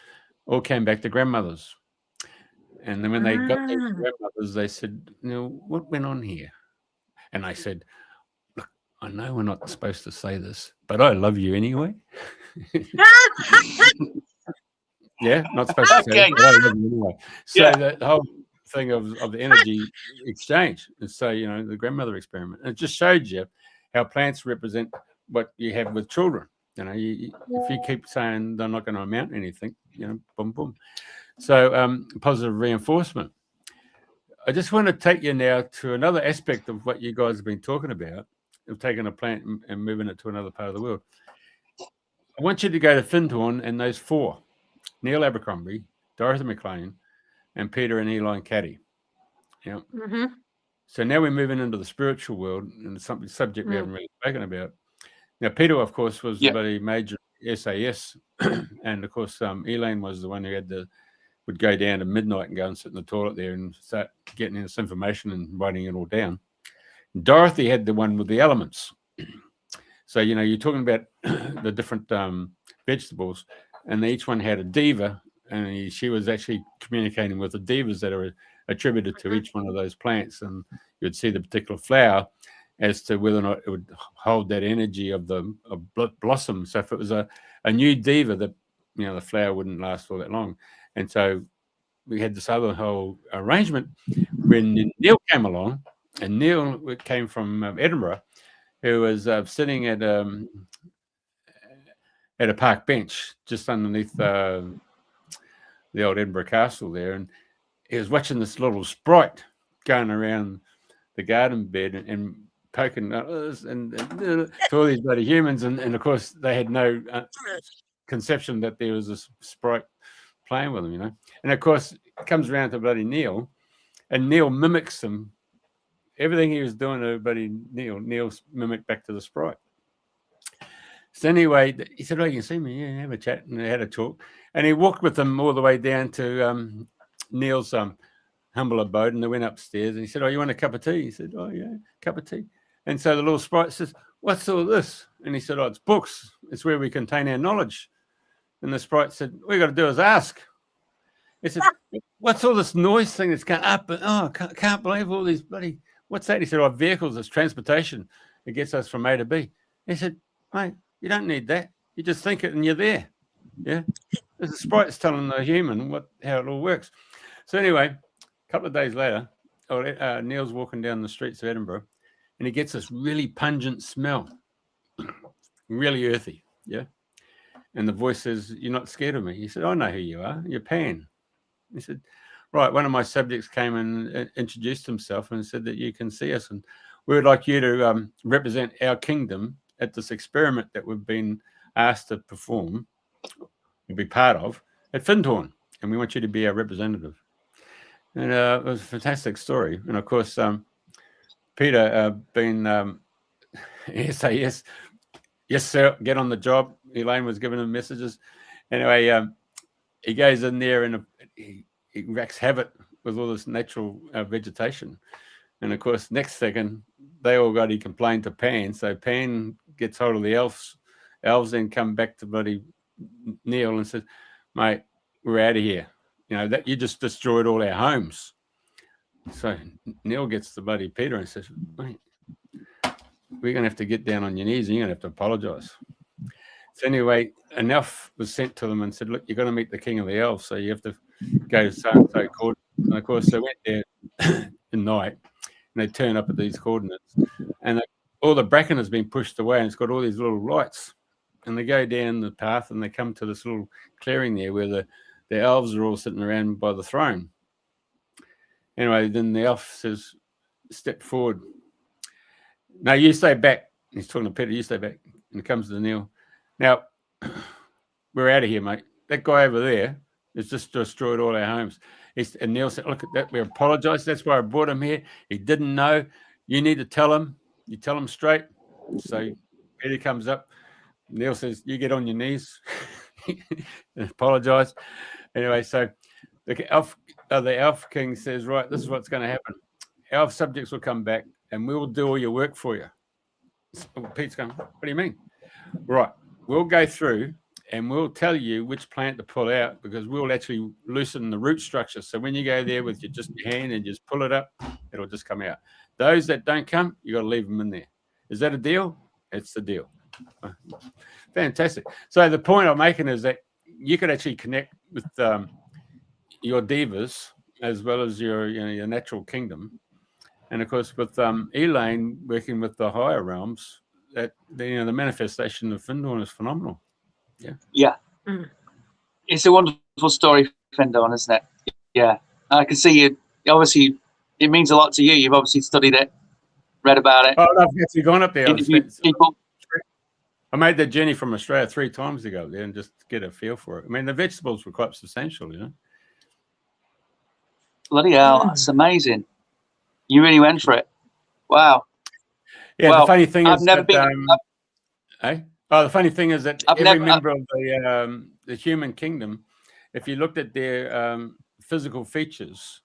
[SPEAKER 2] all came back to grandmothers. And then when they got their grandmothers, they said, what went on here? And I said, look, I know we're not supposed to say this, but I love you anyway. Yeah, not supposed to say it, but I love you anyway. So the whole thing of the energy exchange. And so, the grandmother experiment. And it just showed you how plants represent what you have with children. If you keep saying they're not going to amount to anything, boom, boom. So positive reinforcement. I just want to take you now to another aspect of what you guys have been talking about, of taking a plant and moving it to another part of the world. I want you to go to Findhorn and those four, Neil Abercrombie, Dorothy McLean, and Peter and Eli Caddy. Yeah. Mm-hmm. So now we're moving into the spiritual world, and it's something subject we haven't really spoken about. Now, Peter, of course, was the very major SAS, and of course, Elaine was the one who would go down at midnight and go and sit in the toilet there and start getting this information and writing it all down. Dorothy had the one with the elements. So, you're talking about the different vegetables, and each one had a diva, and she was actually communicating with the divas that are attributed to each one of those plants, and you'd see the particular flower as to whether or not it would hold that energy of the blossom. So if it was a new diva, the flower wouldn't last all that long. And so we had this other whole arrangement when Neil came along, and Neil came from Edinburgh, who was sitting at a park bench just underneath the old Edinburgh Castle there, and he was watching this little sprite going around the garden bed and poking and to all these bloody humans, and of course they had no conception that there was a sprite playing with them, And of course it comes around to bloody Neil, and Neil mimics him. Everything he was doing to bloody Neil's mimicked back to the sprite. So anyway, he said, "Oh, you can see me, yeah, have a chat," and they had a talk. And he walked with them all the way down to Neil's humble abode, and they went upstairs. And he said, "Oh, you want a cup of tea?" He said, "Oh, yeah, cup of tea." And so the little sprite says, "What's all this?" And he said, "Oh, it's books. It's where we contain our knowledge." And the sprite said, "All you got to do is ask." He said, "What's all this noise thing that's going up? Oh, can't believe all these bloody, what's that?" He said, "Oh, vehicles, it's transportation. It gets us from A to B." He said, "Mate, you don't need that. You just think it and you're there." Yeah. The sprite's telling the human how it all works. So anyway, a couple of days later, Neil's walking down the streets of Edinburgh, and he gets this really pungent smell, really earthy. Yeah. And the voice says, "You're not scared of me?" He said, "I know who you are. You're Pan." He said, "Right, one of my subjects came and introduced himself and said that you can see us, and we would like you to represent our kingdom at this experiment that we've been asked to perform, and be part of, at Findhorn, and we want you to be our representative." And it was a fantastic story. And of course, Peter being SAS, yes, sir, get on the job. Elaine was giving him messages. Anyway, he goes in there and he wreaks havoc with all this natural vegetation. And of course, next second, they all got to complain to Pan. So Pan gets hold of the elves. Elves then come back to bloody Neil and says, "Mate, we're out of here. That you just destroyed all our homes." So Neil gets the bloody Peter and says, "Mate, we're going to have to get down on your knees and you're going to have to apologize." So anyway, an elf was sent to them and said, "Look, you're going to meet the king of the elves, so you have to go to so-and-so coordinates." And of course, they went there at night, and they turn up at these coordinates, and all the bracken has been pushed away, and it's got all these little lights. And they go down the path, and they come to this little clearing there where the elves are all sitting around by the throne. Anyway, then the elf says, "Step forward." "No, you stay back." He's talking to Peter. "You stay back." And it comes to Neil. "Now, we're out of here, mate. That guy over there has just destroyed all our homes." And Neil said, "Look at that. We apologize. That's why I brought him here. He didn't know. You need to tell him. You tell him straight." So Peter comes up. Neil says, "You get on your knees." And apologize. Anyway, so the elf king says, "Right, this is what's going to happen. Elf subjects will come back, and we will do all your work for you." So Pete's going, "What do you mean?" "Right, we'll go through and we'll tell you which plant to pull out, because we'll actually loosen the root structure. So when you go there with your hand and just pull it up, it'll just come out. Those that don't come, you got to leave them in there. Is that a deal?" "It's the deal." Fantastic. So the point I'm making is that you could actually connect with your devas as well as your natural kingdom, and of course with Elaine working with the higher realms, that the manifestation of Findorn is phenomenal.
[SPEAKER 3] Yeah. It's a wonderful story, Findorn, isn't it? Yeah, I can see you. Obviously, it means a lot to you. You've obviously studied it, read about it.
[SPEAKER 2] Oh, I've actually gone up there.
[SPEAKER 3] People.
[SPEAKER 2] I made the journey from Australia 3 times to go there and just get a feel for it. I mean, the vegetables were quite substantial,
[SPEAKER 3] Bloody hell, that's amazing. You really went for it. Wow.
[SPEAKER 2] Yeah, well, the funny thing is
[SPEAKER 3] the
[SPEAKER 2] funny thing is that every member of the human kingdom, if you looked at their physical features,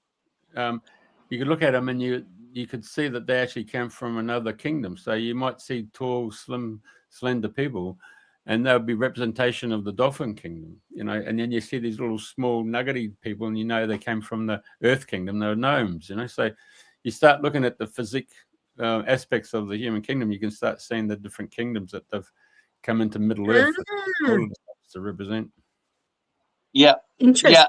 [SPEAKER 2] you could look at them and you could see that they actually came from another kingdom. So you might see tall, slim, slender people, and they'll be representation of the dolphin kingdom, and then you see these little small nuggety people, and they came from the earth kingdom. They're gnomes, so you start looking at the physique aspects of the human kingdom, you can start seeing the different kingdoms that they've come into Middle Earth to represent.
[SPEAKER 3] Yeah, interesting.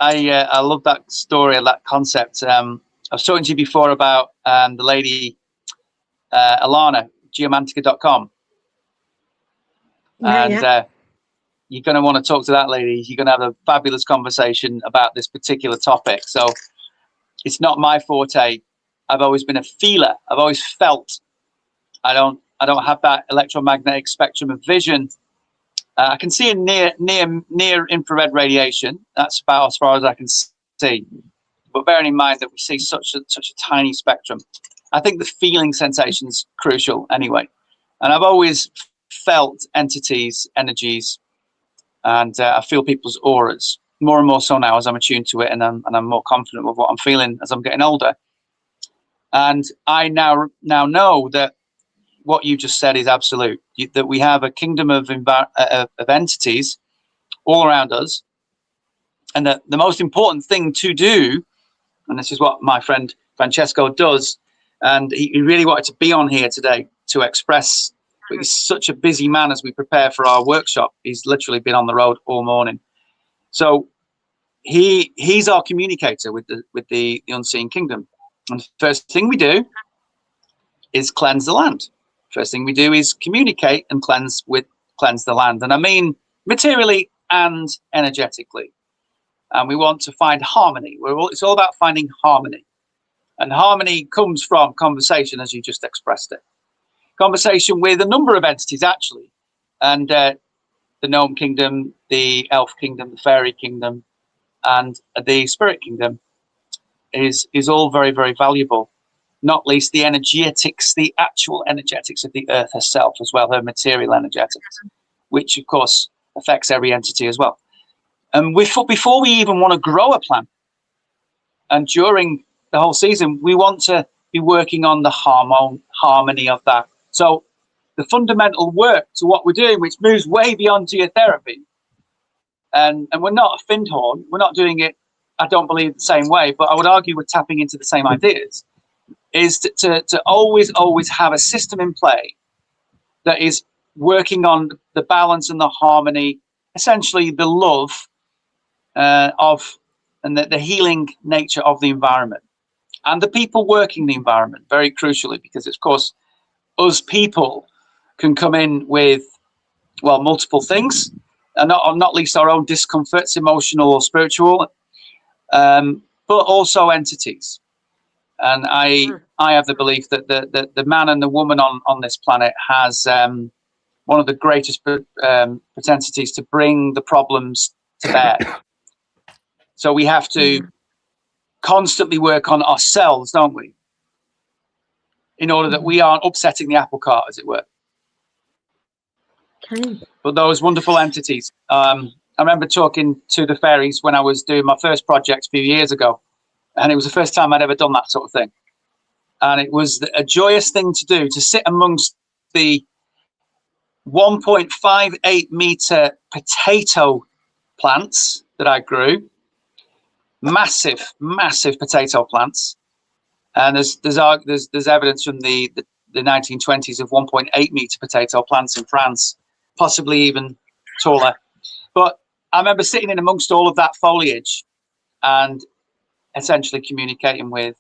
[SPEAKER 3] Yeah, I love that story, that concept. I was talking to you before about the lady Alana, geomantica.com. And you're going to want to talk to that lady. You're going to have a fabulous conversation about this particular topic. So it's not my forte. I've always been a feeler. I've always felt. I don't have that electromagnetic spectrum of vision. I can see a near infrared radiation. That's about as far as I can see. But bearing in mind that we see such a tiny spectrum, I think the feeling sensation is crucial anyway. And I've always felt entities, energies, and I feel people's auras more and more so now as I'm attuned to it, and I'm more confident with what I'm feeling as I'm getting older. And I now know that what you just said is absolute. That we have a kingdom of entities all around us, and that the most important thing to do, and this is what my friend Francesco does, and he really wanted to be on here today to express. But he's such a busy man as we prepare for our workshop. He's literally been on the road all morning. So he's our communicator with the unseen kingdom. And the first thing we do is cleanse the land. First thing we do is communicate and cleanse the land. And I mean materially and energetically. And we want to find harmony. It's all about finding harmony. And harmony comes from conversation, as you just expressed it. Conversation with a number of entities, actually. And the gnome kingdom, the elf kingdom, the fairy kingdom, and the spirit kingdom is all very, very valuable. Not least the energetics, the actual energetics of the earth herself as well, her material energetics, which of course affects every entity as well. And before we even want to grow a plant, and during the whole season, we want to be working on the harmony of that. So the fundamental work to what we're doing, which moves way beyond geotherapy, and we're not a Findorn, we're not doing it, I don't believe, the same way, but I would argue we're tapping into the same ideas, is to always have a system in play that is working on the balance and the harmony, essentially the love of and the healing nature of the environment. and the people working the environment, very crucially, because of course, us people can come in with, well, multiple things, and not least our own discomforts, emotional or spiritual, but also entities. And I have the belief that the man and the woman on this planet has one of the greatest propensities to bring the problems to bear. So we have to constantly work on ourselves, don't we? In order that we aren't upsetting the apple cart, as it were.
[SPEAKER 1] Okay.
[SPEAKER 3] But those wonderful entities. I remember talking to the fairies when I was doing my first project a few years ago. And it was the first time I'd ever done that sort of thing. And it was a joyous thing to do, to sit amongst the 1.58 meter potato plants that I grew. Massive, massive potato plants. And there's evidence from the 1920s of 1.8 meter potato plants in France, possibly even taller. But I remember sitting in amongst all of that foliage and essentially communicating with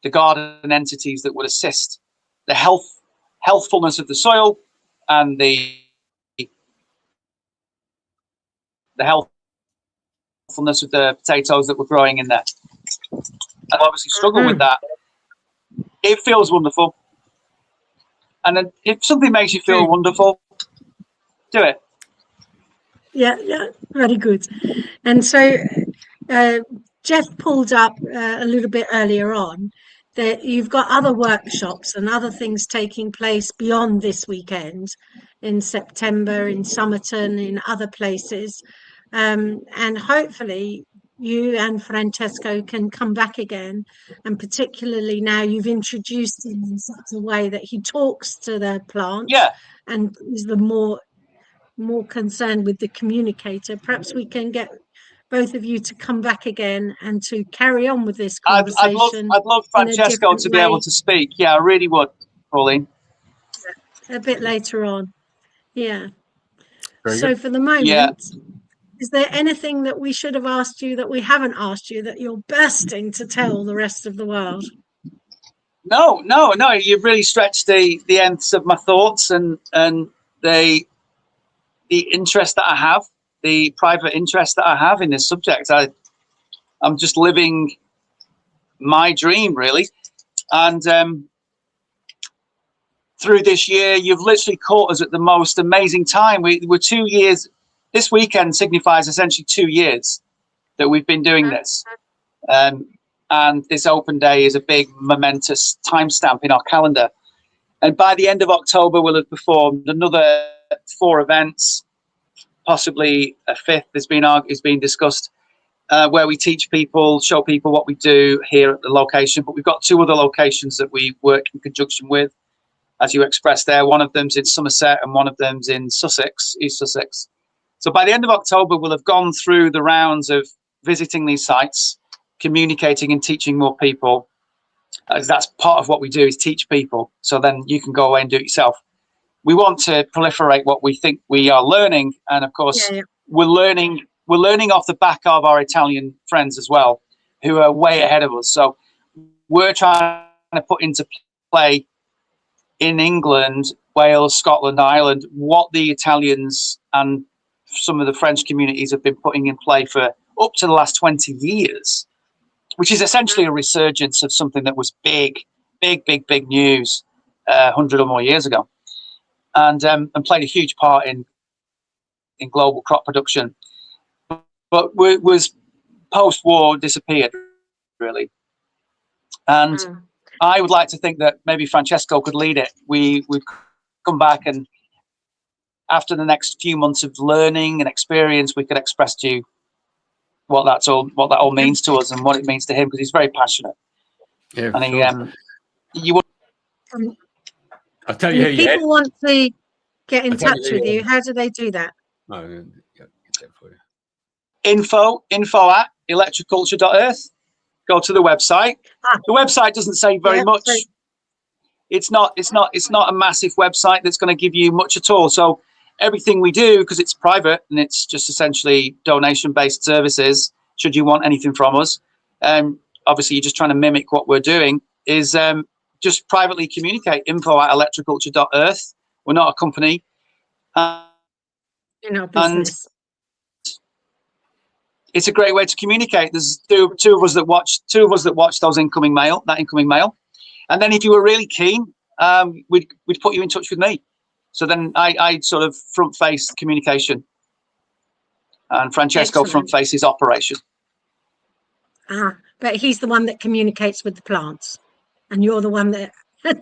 [SPEAKER 3] the garden entities that would assist the healthfulness of the soil and the healthfulness of the potatoes that were growing in there. I obviously struggle with that. It feels wonderful. And then if something makes you feel wonderful, do it.
[SPEAKER 1] Yeah, very good. And so Jeff pulled up a little bit earlier on that you've got other workshops and other things taking place beyond this weekend in September, in Somerton, in other places. And hopefully you and Francesco can come back again. And particularly now you've introduced him in such a way that he talks to the plants and is the more concerned with the communicator. Perhaps we can get both of you to come back again and to carry on with this conversation.
[SPEAKER 3] I'd love Francesco to be able to speak. Yeah, I really would, Pauline.
[SPEAKER 1] A bit later on. Yeah.
[SPEAKER 2] Very
[SPEAKER 1] so
[SPEAKER 2] good.
[SPEAKER 1] For the moment, is there anything that we should have asked you that we haven't asked you that you're bursting to tell the rest of the world?
[SPEAKER 3] No. You've really stretched the ends of my thoughts and the interest that I have, the private interest that I have in this subject. I'm just living my dream, really. And through this year, you've literally caught us at the most amazing time. We're 2 years. This weekend signifies essentially 2 years that we've been doing this. And this open day is a big momentous timestamp in our calendar. And by the end of October, we'll have performed another 4 events, possibly a 5th is being discussed, where we teach people, show people what we do here at the location. But we've got 2 other locations that we work in conjunction with, as you expressed there. One of them's in Somerset and one of them's in Sussex, East Sussex. So by the end of October, we'll have gone through the rounds of visiting these sites, communicating and teaching more people. That's part of what we do, is teach people. So then you can go away and do it yourself. We want to proliferate what we think we are learning. And of course, we're learning off the back of our Italian friends as well, who are way ahead of us. So we're trying to put into play in England, Wales, Scotland, Ireland, what the Italians and some of the French communities have been putting in play for up to the last 20 years, which is essentially a resurgence of something that was big news 100 or more years ago, and played a huge part in global crop production, but was post-war disappeared, really. And I would like to think that maybe Francesco could lead it. We would come back, and after the next few months of learning and experience, we could express to you what that all means to us and what it means to him, because he's very passionate.
[SPEAKER 2] Yeah,
[SPEAKER 3] and you would.
[SPEAKER 2] I'll tell you.
[SPEAKER 1] If people want to get in touch with you, how do they do that?
[SPEAKER 2] Oh, yeah, get that for you.
[SPEAKER 3] Info at electroculture.earth. Go to the website. The website doesn't say very much. So it's not a massive website that's going to give you much at all. So everything we do, because it's private and it's just essentially donation-based services, should you want anything from us, are obviously you're just trying to mimic what we're doing, is just privately communicate. info@electroculture.earth. We're not a company.
[SPEAKER 1] In our business.
[SPEAKER 3] It's a great way to communicate. There's two of us that watch those incoming mail, and then if you were really keen, we'd put you in touch with me. So then I sort of front face communication, and Francesco front faces operation.
[SPEAKER 1] But he's the one that communicates with the plants, and you're the one that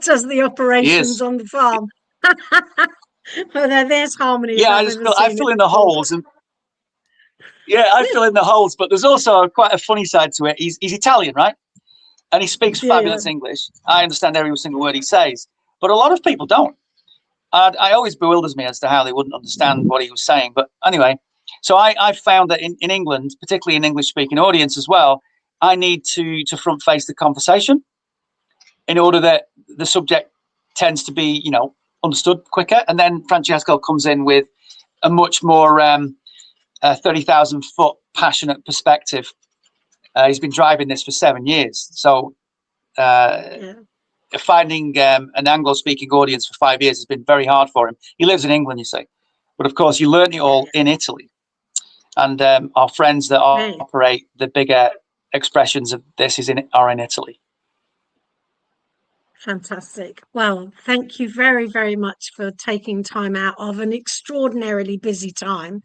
[SPEAKER 1] does the operations on the farm. Well, there's harmony.
[SPEAKER 3] Yeah, I fill in the holes, and I fill in the holes. But there's also quite a funny side to it. He's Italian, right? And he speaks fabulous English. I understand every single word he says, but a lot of people don't. I always bewilders me as to how they wouldn't understand what he was saying. But anyway, so I found that in England, particularly in English-speaking audience as well, I need to front face the conversation in order that the subject tends to be, understood quicker. And then Francesco comes in with a much more 30,000 foot passionate perspective. He's been driving this for 7 years. So finding an Anglo-speaking audience for 5 years has been very hard for him. He lives in England, you see. But of course, you learn it all in Italy. And our friends that operate the bigger expressions of this are in Italy.
[SPEAKER 1] Fantastic. Well, thank you very, very much for taking time out of an extraordinarily busy time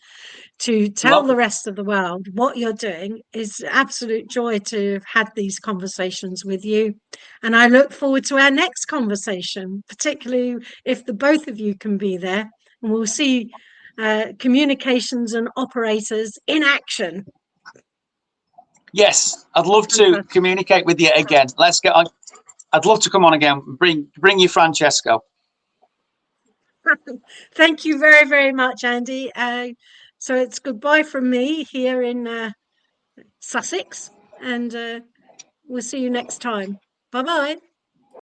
[SPEAKER 1] to tell the rest of the world what you're doing. It's absolute joy to have had these conversations with you. And I look forward to our next conversation, particularly if the both of you can be there. And we'll see communications and operators in action.
[SPEAKER 3] Yes, I'd love to communicate with you again. Let's get on. I'd love to come on again. Bring you Francesco.
[SPEAKER 1] Thank you very, very much, Andy. So it's goodbye from me here in Sussex, and we'll see you next time. Bye-bye.